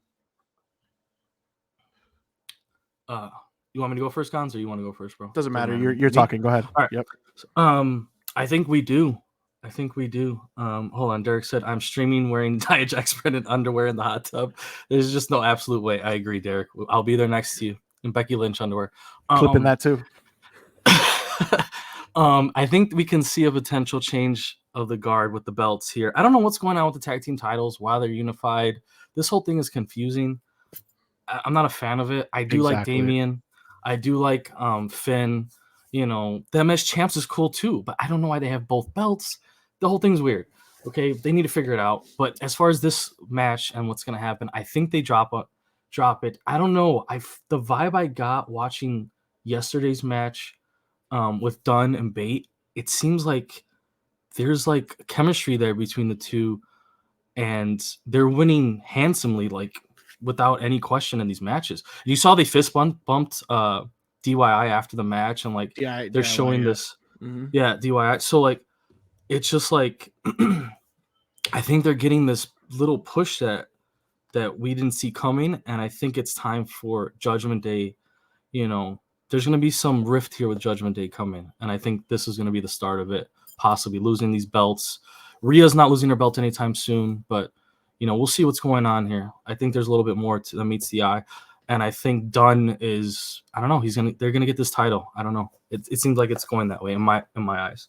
You want me to go first, Gonz, or you want to go first, bro? Doesn't matter. You're talking. Go ahead. All right. Yep. I think we do. Hold on. Derek said, I'm streaming wearing Nia Jax branded underwear in the hot tub. There's just no absolute way. I agree, Derek. I'll be there next to you in Becky Lynch underwear. Clipping that too. I think we can see a potential change of the guard with the belts here. I don't know what's going on with the tag team titles, why they're unified. This whole thing is confusing. I'm not a fan of it. I do like Damian. I do like Finn. Them as champs is cool too, but I don't know why they have both belts. The whole thing's weird. Okay, they need to figure it out. But as far as this match and what's gonna happen, I think they drop it. I don't know. The vibe I got watching yesterday's match with Dunn and Bate, it seems like there's like chemistry there between the two, and they're winning handsomely, like without any question in these matches. You saw they fist bumped DIY after the match, and like they're showing this. Mm-hmm. Yeah, DIY. So like it's just like I think they're getting this little push that we didn't see coming, and I think it's time for Judgment Day. There's going to be some rift here with Judgment Day coming, and I think this is going to be the start of it, possibly losing these belts. Rhea's not losing her belt anytime soon, but we'll see what's going on here. I think there's a little bit more that meets the eye, and I think Dunn is, I don't know, they're gonna get this title. I don't know. It seems like it's going that way in my eyes.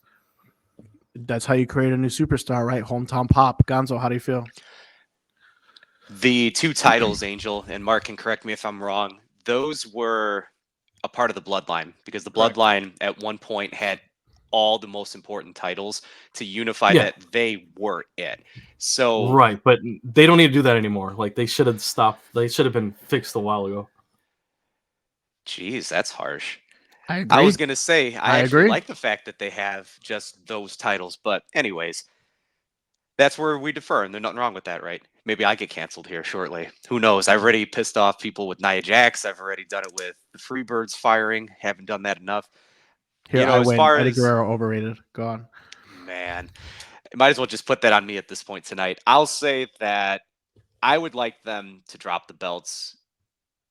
That's how you create a new superstar, right? Hometown pop. Gonzo, how do you feel? The two titles, Angel, and Mark can correct me if I'm wrong, those were a part of the bloodline because the bloodline at one point had all the most important titles to unify that they were it. So right, but they don't need to do that anymore. Like they should have stopped. They should have been fixed a while ago. Jeez, that's harsh. I agree. I was gonna say I actually agree. like the fact that they have just those titles, but anyways, that's where we defer, and there's nothing wrong with that, right? Maybe I get canceled here shortly. Who knows? I've already pissed off people with Nia Jax. I've already done it with the Freebirds firing. Haven't done that enough. Here, I win. Eddie Guerrero overrated. Go on. man. Might as well just put that on me at this point tonight. I'll say that I would like them to drop the belts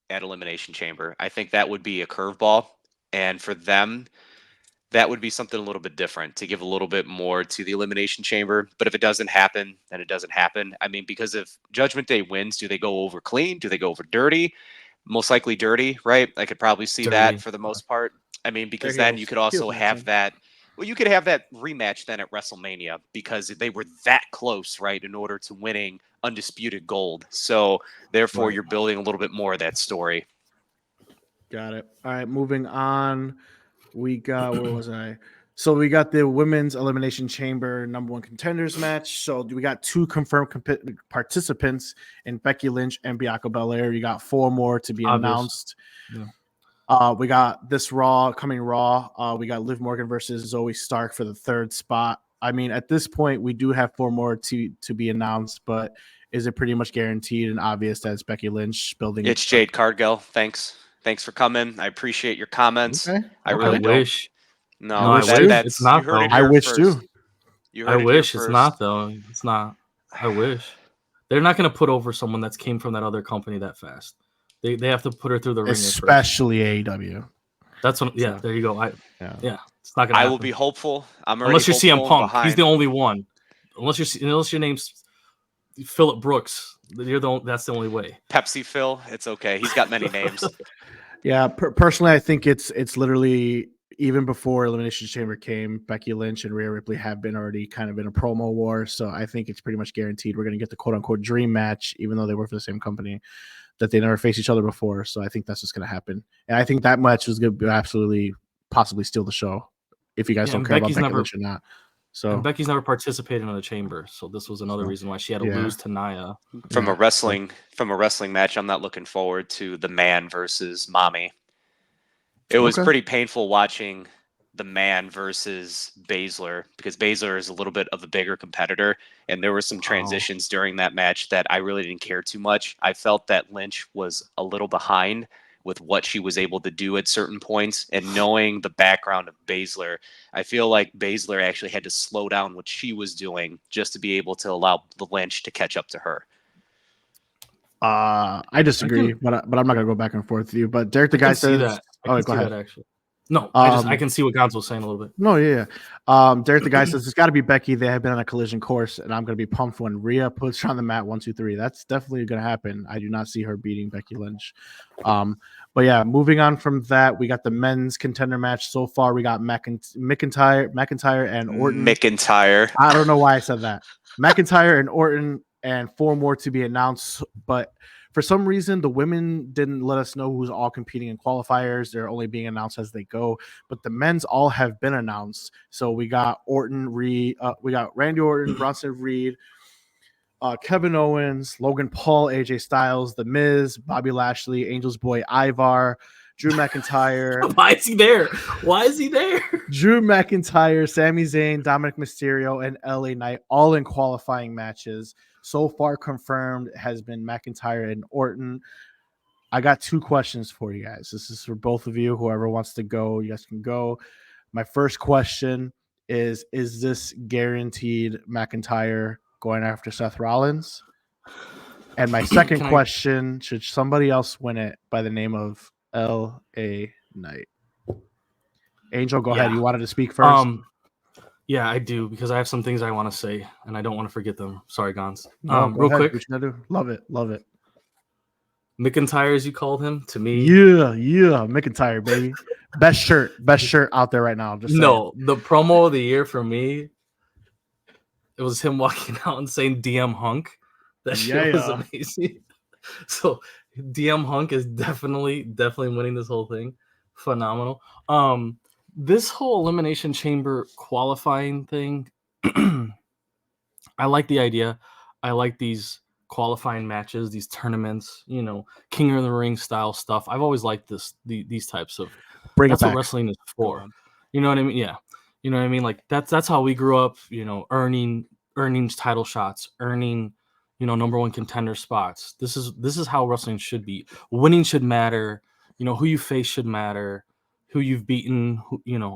at Elimination Chamber. I think that would be a curveball. And for them, that would be something a little bit different to give a little bit more to the Elimination Chamber. But if it doesn't happen, then it doesn't happen. I mean, because if Judgment Day wins, do they go over clean? Do they go over dirty? Most likely dirty, right? I could probably see that Dirty. for the most part. I mean, because They're then heels. you could also Heels have matching. that. Well, you could have that rematch then at WrestleMania because they were that close, right, in order to winning undisputed gold. So therefore, Right. you're building a little bit more of that story. Got it. All right, moving on. We got where was I? So we got the women's elimination chamber number one contenders match. So we got two confirmed participants in Becky Lynch and Bianca Belair. You got 4 more to be Obvious. announced. Yeah. We got this Raw coming Raw. We got Liv Morgan versus Zoe Stark for the 3rd spot. I mean, at this point, we do have 4 more to be announced, but is it pretty much guaranteed and obvious that it's Becky Lynch building? It's Jade Cargill. Thanks for coming. I appreciate your comments. Okay. I Okay. really I don't. wish. No, No, I wish too. wish. that's It's not, you heard it though. I here wish first. too. You I heard it wish here it's first. not, though. It's not. I wish. They're not going to put over someone that's came from that other company that fast. They have to put her through the ringer first. Especially AEW. That's what. Yeah, there you go. Yeah. It's not going to I happen. will be hopeful. I'm already Unless you're CM hopeful Punk. behind. He's the only one. Unless your name's Phillip Brooks. That's the only way. Pepsi Phil. It's okay. He's got many names. Yeah, personally, I think it's literally even before Elimination Chamber came, Becky Lynch and Rhea Ripley have been already kind of in a promo war. So I think it's pretty much guaranteed we're going to get the quote unquote dream match, even though they work for the same company, that they never faced each other before. So I think that's what's going to happen. And I think that match was going to absolutely possibly steal the show if you guys don't care about Becky Lynch or not. So and Becky's never participated in the chamber, so this was another reason why she had to lose to Nia. From a wrestling match, I'm not looking forward to the Man versus Mommy. It was pretty painful watching the Man versus Baszler because Baszler is a little bit of a bigger competitor, and there were some transitions during that match that I really didn't care too much. I felt that Lynch was a little behind with what she was able to do at certain points, and knowing the background of Baszler, I feel like Baszler actually had to slow down what she was doing just to be able to allow the Lynch to catch up to her. I disagree, but I'm not gonna go back and forth with you. But Derek the guy says, that. I can see that actually. No, I can see what Gonzo's saying a little bit. No, yeah. Derek the guy says it's got to be Becky. They have been on a collision course, and I'm gonna be pumped when Rhea puts her on the mat 1, 2, 3. That's definitely gonna happen. I do not see her beating Becky Lynch. But yeah, moving on from that, we got the men's contender match so far. We got McIntyre and Orton. McIntyre. I don't know why I said that. McIntyre and Orton, and 4 more to be announced. But for some reason, the women didn't let us know who's all competing in qualifiers. They're only being announced as they go. But the men's all have been announced. So we got we got Randy Orton, Bronson Reed, Kevin Owens, Logan Paul, AJ Styles, The Miz, Bobby Lashley, Angel's boy Ivar, Drew McIntyre. Why is he there? Drew McIntyre, Sami Zayn, Dominic Mysterio, and LA Knight, all in qualifying matches. So far confirmed has been McIntyre and Orton. I got 2 questions for you guys. This is for both of you. Whoever wants to go, you guys can go. My first question is this guaranteed McIntyre going after Seth Rollins? And my second question, should somebody else win it by the name of LA Knight? Angel, go ahead. You wanted to speak first? Yeah, I do, because I have some things I want to say, and I don't want to forget them. Sorry, Gons. No, real quick. What you gotta do? Love it. McIntyre, as you called him, to me. Yeah, McIntyre, baby. Best shirt out there right now. Just no, the promo of the year for me, it was him walking out and saying DM Hunk. That shit was amazing. So DM Hunk is definitely winning this whole thing. Phenomenal. This whole Elimination Chamber qualifying thing, I like the idea. I like these qualifying matches, these tournaments, King of the Ring style stuff. I've always liked these types of. That's what wrestling is for. You know what I mean? Yeah. You know what I mean? Like that's how we grew up. Earning title shots, earning number one contender spots. This is how wrestling should be. Winning should matter. Who you face should matter. Who you've beaten.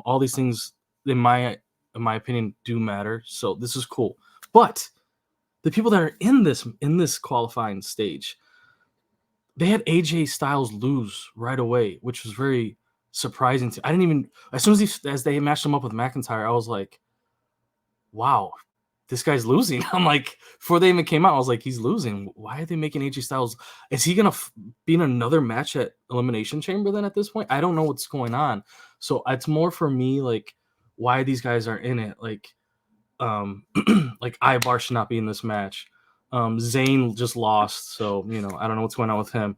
All these things in my in my opinion, do matter. So this is cool. But the people that are in this qualifying stage, they had AJ Styles lose right away, which was very surprising to. I didn't even as soon as they matched him up with McIntyre, I was like, wow, this guy's losing. I'm like, before they even came out, I was like, he's losing. Why are they making AJ Styles? Is he gonna be in another match at Elimination Chamber then at this point? I don't know what's going on. So it's more for me like why these guys are in it. Like like Ivar should not be in this match. Zayn just lost, so I don't know what's going on with him.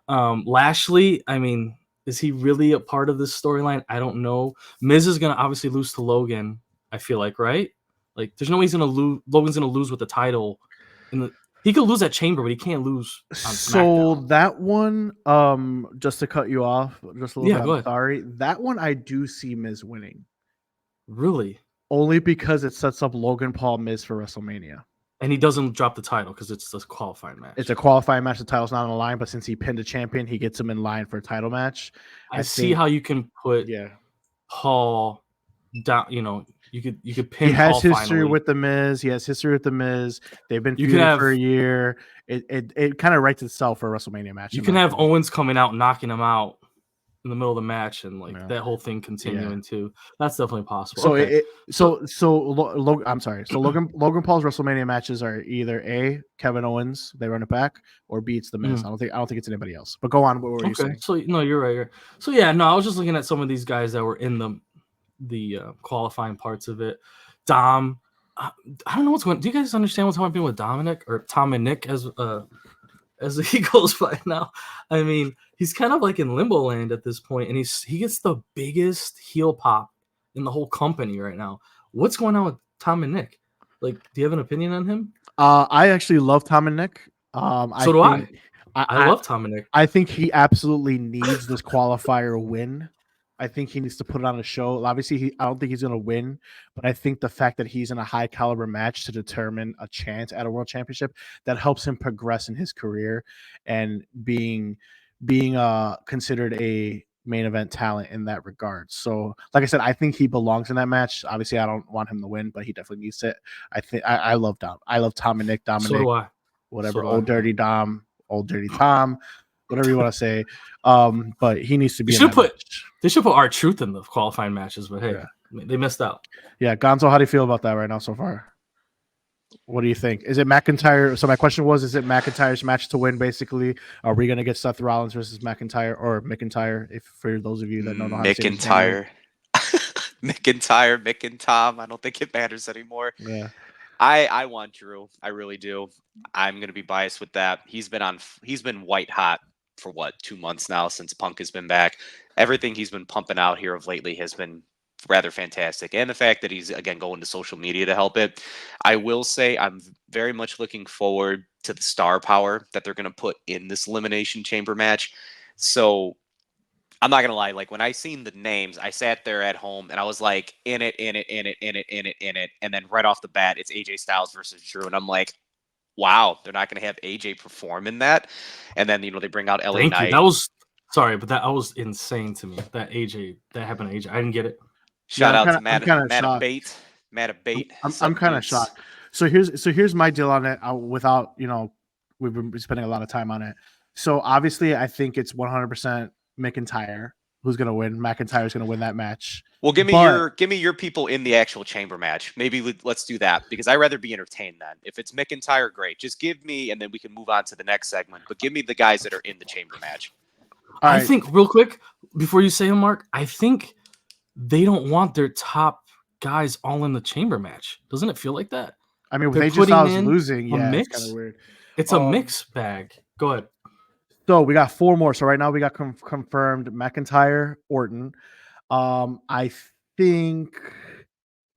Lashley, I mean, is he really a part of this storyline? I don't know. Miz is gonna obviously lose to Logan. I feel like, right? Like, there's no way he's gonna lose. Logan's gonna lose with the title. He could lose at Chamber, but he can't lose on So SmackDown. that one, just to cut you off just a little Yeah, bit, go I'm ahead. sorry. That one I do see Miz winning. Really? Only because it sets up Logan Paul Miz for WrestleMania. And he doesn't drop the title because it's a qualifying match. It's a qualifying match. The title's not on the line, but since he pinned a champion, he gets him in line for a title match. I see how you can put Yeah. Paul down. You could pin He has Paul history finally. with the Miz. He has history with the Miz. They've been You could feuding have- for a year. It kind of writes itself for a WrestleMania match. You in can my have opinion. Owens coming out, knocking him out in the middle of the match, and Yeah. that whole thing continuing Yeah. too. That's definitely possible. So Okay. I'm sorry. So Logan Paul's WrestleMania matches are either A, Kevin Owens, they run it back, or B, it's the Miz. I don't think it's anybody else. But go on. What were you Okay. saying? So no, you're right. So yeah, no, I was just looking at some of these guys that were in the qualifying parts of it. Dom, I don't know what's going. Do you guys understand what's happening with Dominic or Tom and Nick as he goes by now? I mean, he's kind of like in limbo land at this point, and he gets the biggest heel pop in the whole company right now. What's going on with Tom and Nick? Like, do you have an opinion on him? I actually love Tom and Nick. So do I. I love Tom and Nick. I think he absolutely needs this qualifier win. I think he needs to put it on a show. Obviously, I don't think he's going to win, but I think the fact that he's in a high caliber match to determine a chance at a world championship, that helps him progress in his career and being considered a main event talent in that regard. So, like I said, I think he belongs in that match. Obviously, I don't want him to win, but he definitely needs it. I love Dom. I love Tom and Nick. Dominic, So do I. whatever, So do old I. dirty Dom, old dirty Tom, whatever you want to say. But he needs to be. They should put R-Truth in the qualifying matches, but hey, they missed out. Yeah, Gonzo, how do you feel about that right now so far? What do you think? Is it McIntyre? So my question was, is it McIntyre's match to win? Basically, are we gonna get Seth Rollins versus McIntyre or McIntyre? If for those of you that don't know how to say his name. McIntyre, Mick and Tom. I don't think it matters anymore. Yeah. I want Drew. I really do. I'm gonna be biased with that. He's been white hot for 2 months now since Punk has been back. Everything he's been pumping out here of lately has been rather fantastic. And the fact that he's again going to social media to help it. I will say I'm very much looking forward to the star power that they're gonna put in this Elimination Chamber match. So I'm not gonna lie, like when I seen the names, I sat there at home and I was like, in it. And then right off the bat, it's AJ Styles versus Drew. And I'm like, wow, they're not gonna have AJ perform in that. And then they bring out LA Thank Knight. you. That was that was insane to me. That happened to AJ. I didn't get it. Shout out to Matt Abate. I'm kind of shocked. So here's my deal on it. Without we've been spending a lot of time on it. So obviously, I think it's 100% McIntyre who's going to win. McIntyre's going to win that match. Well, give me your people in the actual chamber match. Maybe let's do that because I'd rather be entertained then. If it's McIntyre, great. Just give me, and then we can move on to the next segment. But give me the guys that are in the chamber match. I think real quick before you say them, Mark, I think they don't want their top guys all in the chamber match. Doesn't it feel like that? I mean, with AJ Styles losing, it's kind of weird. It's a mix bag. Go ahead. So we got 4 more. So right now we got confirmed McIntyre, Orton. I think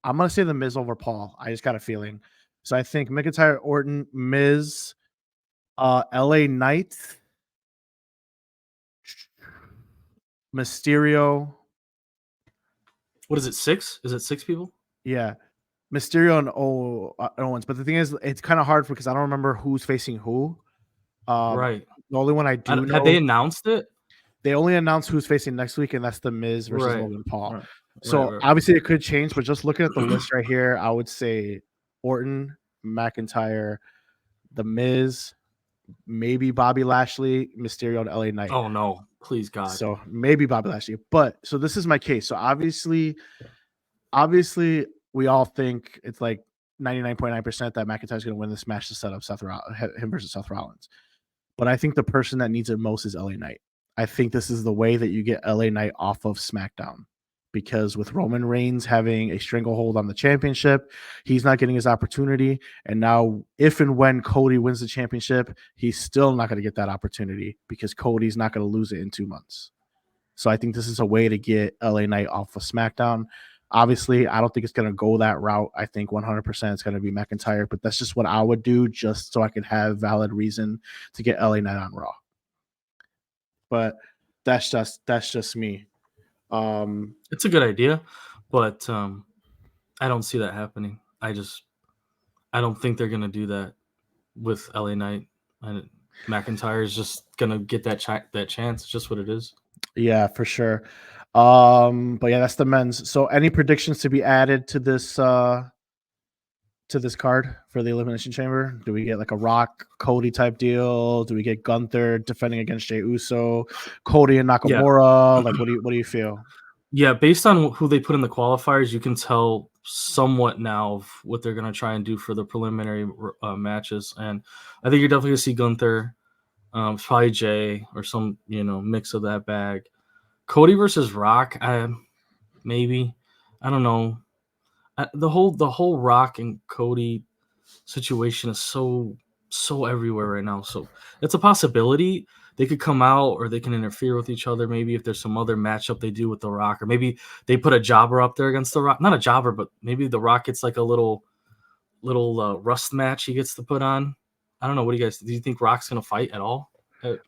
I'm gonna say the Miz over Paul. I just got a feeling. So I think McIntyre, Orton, Miz, LA Knight, Mysterio. What is it? 6? Is it 6 people? Yeah, Mysterio and Owens. But the thing is, it's kind of hard because I don't remember who's facing who. Right. The only one I do know. Have they announced it? They only announced who's facing next week, and that's the Miz versus Logan Paul. Right. So right. obviously it could change, but just looking at the list right here, I would say Orton, McIntyre, The Miz, maybe Bobby Lashley, Mysterio, and LA Knight. Oh no, please God. So maybe Bobby Lashley. But so this is my case. So obviously we all think it's like 99.9% that McIntyre's going to win this match to set up him versus Seth Rollins. But I think the person that needs it most is LA Knight. I think this is the way that you get LA Knight off of SmackDown. Because with Roman Reigns having a stranglehold on the championship, he's not getting his opportunity. And now, if and when Cody wins the championship, he's still not going to get that opportunity because Cody's not going to lose it in 2 months. So I think this is a way to get LA Knight off of SmackDown. Obviously, I don't think it's going to go that route. I think 100% it's going to be McIntyre, but that's just what I would do just so I could have valid reason to get LA Knight on Raw. But that's just me. It's a good idea, but I don't see that happening. I don't think they're gonna do that with LA Knight. And McIntyre is just gonna get that chance. It's just what it is. Yeah, for sure. But yeah, that's the men's. So any predictions to be added to this card for the Elimination Chamber? Do we get like a Rock Cody type deal? Do we get Gunther defending against Jey Uso, Cody and Nakamura? Like what do you feel? Yeah, based on who they put in the qualifiers, you can tell somewhat now of what they're going to try and do for the preliminary matches. And I think you're definitely going to see Gunther, probably Jay, or some mix of that bag. Cody versus Rock, maybe. I don't know. The whole Rock and Cody situation is so everywhere right now. So it's a possibility. They could come out or they can interfere with each other. Maybe if there's some other matchup they do with The Rock, or maybe they put a jobber up there against The Rock. Not a jobber, but maybe The Rock gets like a little rust match he gets to put on. I don't know. What do you think Rock's gonna fight at all?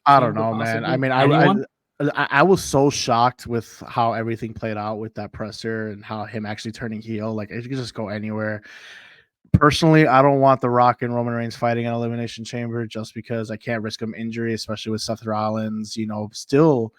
I don't know, man. I mean, anyone? I was so shocked with how everything played out with that presser and how him actually turning heel. Like it could just go anywhere. Personally, I don't want The Rock and Roman Reigns fighting an Elimination Chamber just because I can't risk him injury, especially with Seth Rollins. Still,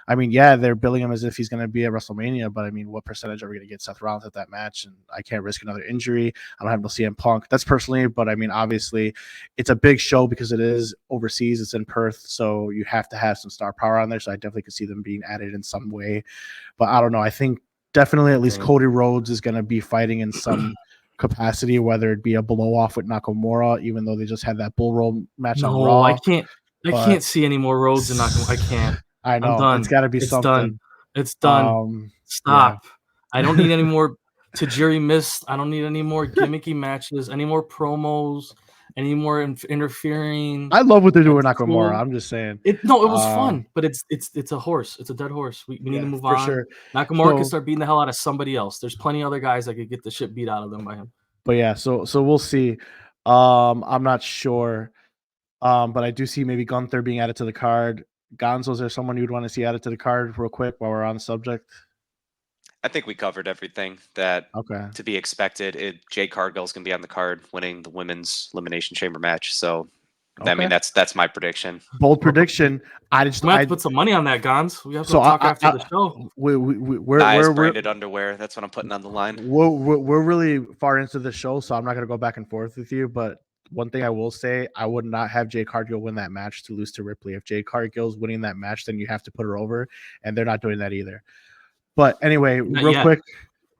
I mean, yeah, they're billing him as if he's going to be at WrestleMania, but I mean, what percentage are we going to get Seth Rollins at that match? And I can't risk another injury. I don't have no CM Punk. That's personally, but I mean, obviously, it's a big show because it is overseas. It's in Perth, so you have to have some star power on there. So I definitely could see them being added in some way. But I don't know. I think definitely at least Cody Rhodes is going to be fighting in some capacity, whether it be a blow off with Nakamura, even though they just had that bull roll match on Raw. I can't see any more Rhodes in Nakamura. I can't. I know. I'm done. It's got to be something. It's done. Stop. Yeah. I don't need any more Tajiri Mist. I don't need any more gimmicky matches, any more promos, any more interfering. I love what they're doing with Nakamura. Cool. I'm just saying. It was fun, but it's a horse. It's a dead horse. We need to move on. Sure. Nakamura can start beating the hell out of somebody else. There's plenty of other guys that could get the shit beat out of them by him. But yeah, so we'll see. I'm not sure. But I do see maybe Gunther being added to the card. Gonzo, is there someone you'd want to see added to the card real quick while we're on the subject? I think we covered everything that to be expected. Jade Cargill's going to be on the card winning the women's Elimination Chamber match. So, I mean, that's my prediction. Bold prediction. We have to put some money on that, Gons. We have to talk after the show. We're branded underwear. That's what I'm putting on the line. We're really far into the show, so I'm not going to go back and forth with you. But one thing I will say, I would not have Jade Cargill win that match to lose to Ripley. If Jade Cargill's winning that match, then you have to put her over, and they're not doing that either. But anyway, quick,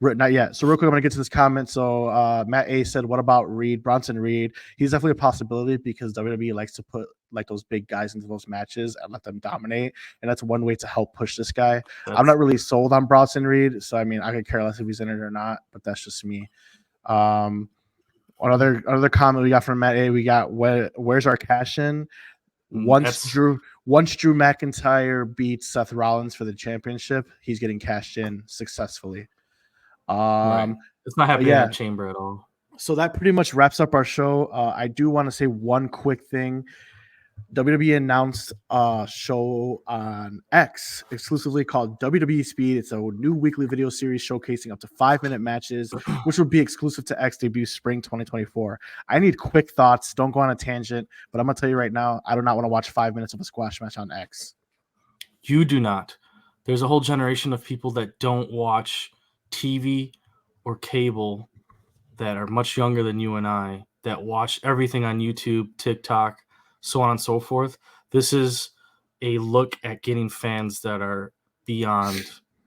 not yet. So real quick, I'm gonna get to this comment. So Matt A said, "What about Reed, Bronson Reed? He's definitely a possibility because WWE likes to put like those big guys into those matches and let them dominate, and that's one way to help push this guy. I'm not really sold on Bronson Reed, so I mean, I could care less if he's in it or not, but that's just me." Another comment we got from Matt A. We got where's our cash in? Once Drew McIntyre beats Seth Rollins for the championship, he's getting cashed in successfully. Right. It's not happening in the chamber at all. So that pretty much wraps up our show. I do want to say one quick thing. WWE announced a show on X exclusively called WWE Speed. It's a new weekly video series showcasing up to 5-minute matches, which will be exclusive to X debut spring 2024. I need quick thoughts. Don't go on a tangent, but I'm going to tell you right now, I do not want to watch 5 minutes of a squash match on X. You do not. There's a whole generation of people that don't watch TV or cable that are much younger than you and I that watch everything on YouTube, TikTok, so on and so forth. This is a look at getting fans that are beyond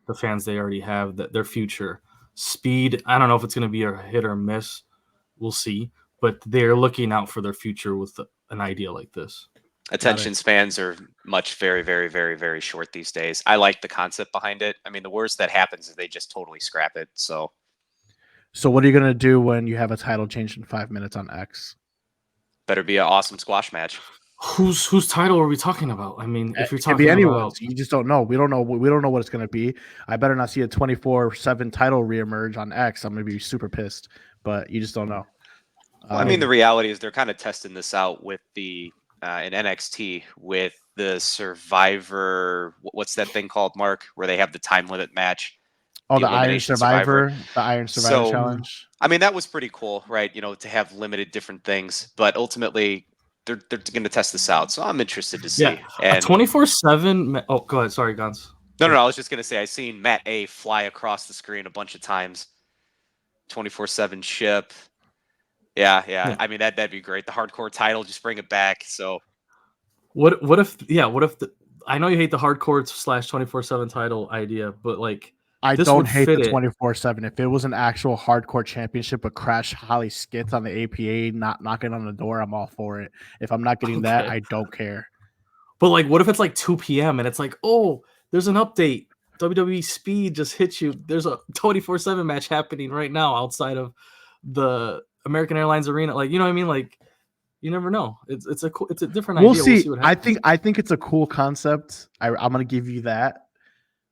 the fans they already have, that their future. Speed, I don't know if it's going to be a hit or miss. We'll see. But they're looking out for their future with an idea like this. Attention spans are much very, very, very, very short these days. I like the concept behind it. I mean, the worst that happens is they just totally scrap it. So what are you gonna do when you have a title change in 5 minutes on X? better be an awesome squash match. Whose title are we talking about? I mean, if you're It could talking be about, anyone's. You just don't know. We don't know. We don't know what it's gonna be. I better not see a 24/7 title reemerge on X. I'm gonna be super pissed. But you just don't know. Well, I mean, the reality is they're kind of testing this out with the in NXT with the Survivor. What's that thing called, Mark? Where they have the time limit match. The Iron Survivor, the Iron Survivor So, challenge. I mean, that was pretty cool, right? You know, to have limited different things, but ultimately they're going to test this out. So I'm interested to see. yeah, a And 24/7. Oh, go ahead. Sorry, Gons. no, I was just going to say I seen Matt A fly across the screen a bunch of times. 24/7 ship. Yeah. I mean, that'd be great. The hardcore title, just bring it back. So what if I know you hate the hardcore / 24/7 title idea, but like I this don't would hate fit the it. 24/7. If it was an actual hardcore championship with Crash Holly skits on the APA not knocking on the door, I'm all for it. If I'm not getting that, Okay. I don't care. But like, what if it's like 2 p.m. and it's like, oh, there's an update. WWE Speed just hit you. There's a 24/7 match happening right now outside of the American Airlines Arena. Like, you know what I mean? Like, you never know. It's a different We'll idea. see. We'll see what happens. I think it's a cool concept. I'm gonna give you that,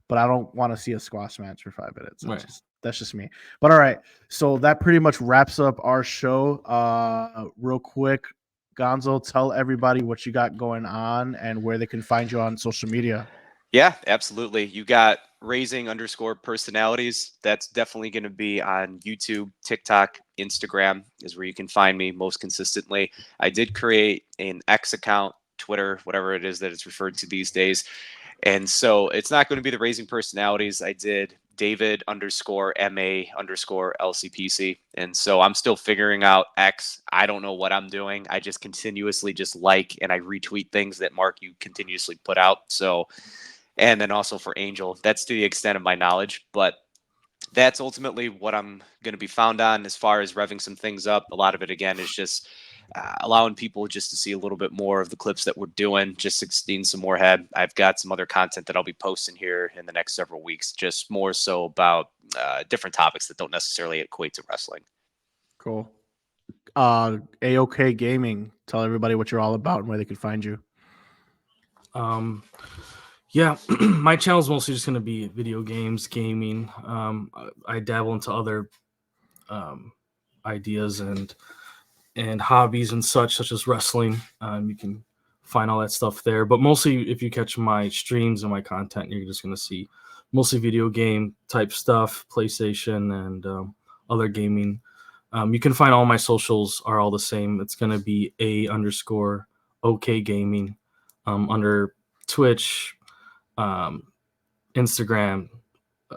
but I don't want to see a squash match for 5 minutes. Right. That's just me. But all right, so that pretty much wraps up our show. Real quick, Gonzo, tell everybody what you got going on and where they can find you on social media. yeah, absolutely. You got raising_personalities. That's definitely going to be on YouTube, TikTok, Instagram is where you can find me most consistently. I did create an X account, Twitter, whatever it is that it's referred to these days. And so it's not going to be the raising personalities. I did David_MA_LCPC. And so I'm still figuring out X. I don't know what I'm doing. I just continuously just like and I retweet things that Mark, you continuously put out. So, and then also for Angel, that's to the extent of my knowledge. But that's ultimately what I'm going to be found on as far as revving some things up. A lot of it, again, is just allowing people just to see a little bit more of the clips that we're doing, just 16 some more head. I've got some other content that I'll be posting here in the next several weeks, just more so about different topics that don't necessarily equate to wrestling. Cool. AOK Gaming, tell everybody what you're all about and where they can find you. Yeah, my channel is mostly just going to be video games, gaming. I dabble into other ideas and hobbies and such as wrestling. You can find all that stuff there. But mostly, if you catch my streams and my content, you're just going to see mostly video game type stuff, PlayStation and other gaming. You can find all my socials are all the same. It's going to be _OK Gaming under Twitch, Instagram,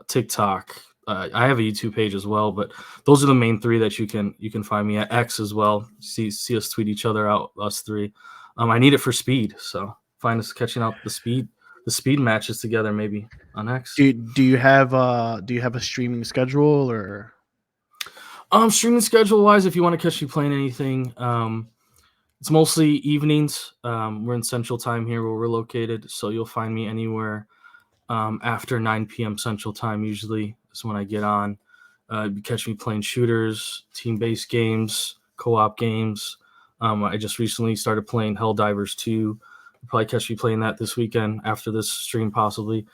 TikTok. I have a YouTube page as well, but those are the main three that you can find me at. X as well. See us tweet each other out, us three. I need it for speed, so find us catching up the speed matches together maybe on X. Do you have a streaming schedule or? Streaming schedule wise, if you want to catch me playing anything, it's mostly evenings. We're in Central Time here where we're located, so you'll find me anywhere after 9 p.m. Central Time. Usually is when I get on. You catch me playing shooters, team-based games, co-op games. I just recently started playing Helldivers 2. You'll probably catch me playing that this weekend after this stream, possibly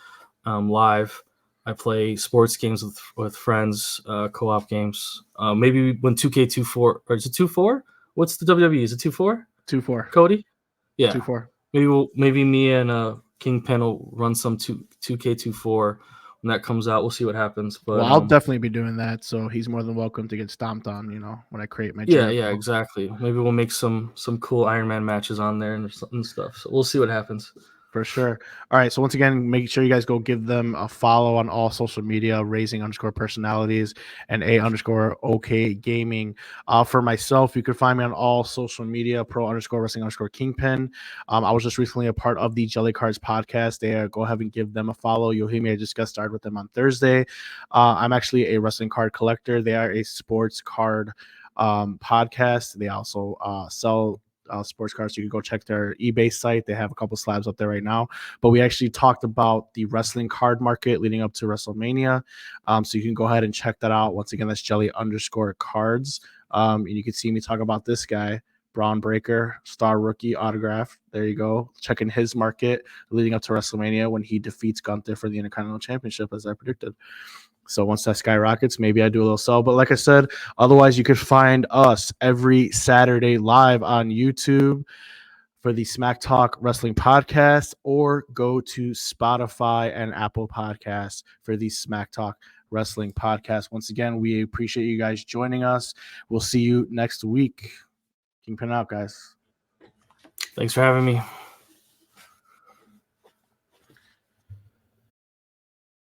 live. I play sports games with friends, co-op games. Maybe when 2K24, or is it 2-4? What's the WWE? Is it 2-4? 2-4. Cody? Yeah. 2-4. Maybe me and Kingpin will run some 2K24 when that comes out. We'll see what happens. But I'll definitely be doing that. So he's more than welcome to get stomped on. When I create my channel. Yeah, exactly. Maybe we'll make some cool Iron Man matches on there and stuff. So we'll see what happens. For sure. All right. So once again, make sure you guys go give them a follow on all social media, raising_personalities and A_OK gaming. For myself, you can find me on all social media, pro_wrestling_kingpin. I was just recently a part of the Jelly Cards podcast. Go ahead and give them a follow. You'll hear me. I just got started with them on Thursday. I'm actually a wrestling card collector. They are a sports card podcast. They also sell sports cards. You can go check their eBay site. They have a couple slabs up there right now. But we actually talked about the wrestling card market leading up to WrestleMania. So you can go ahead and check that out. Once again, that's Jelly_cards. And you can see me talk about this guy, Braun Breaker, star rookie autograph. There you go. Checking his market leading up to WrestleMania when he defeats Gunther for the Intercontinental Championship, as I predicted. So once that skyrockets, maybe I do a little sell. But like I said, otherwise you could find us every Saturday live on YouTube for the Smacktalk Wrestling Podcast, or go to Spotify and Apple Podcasts for the Smacktalk Wrestling Podcast. Once again, we appreciate you guys joining us. We'll see you next week. Kingpin out, guys. Thanks for having me.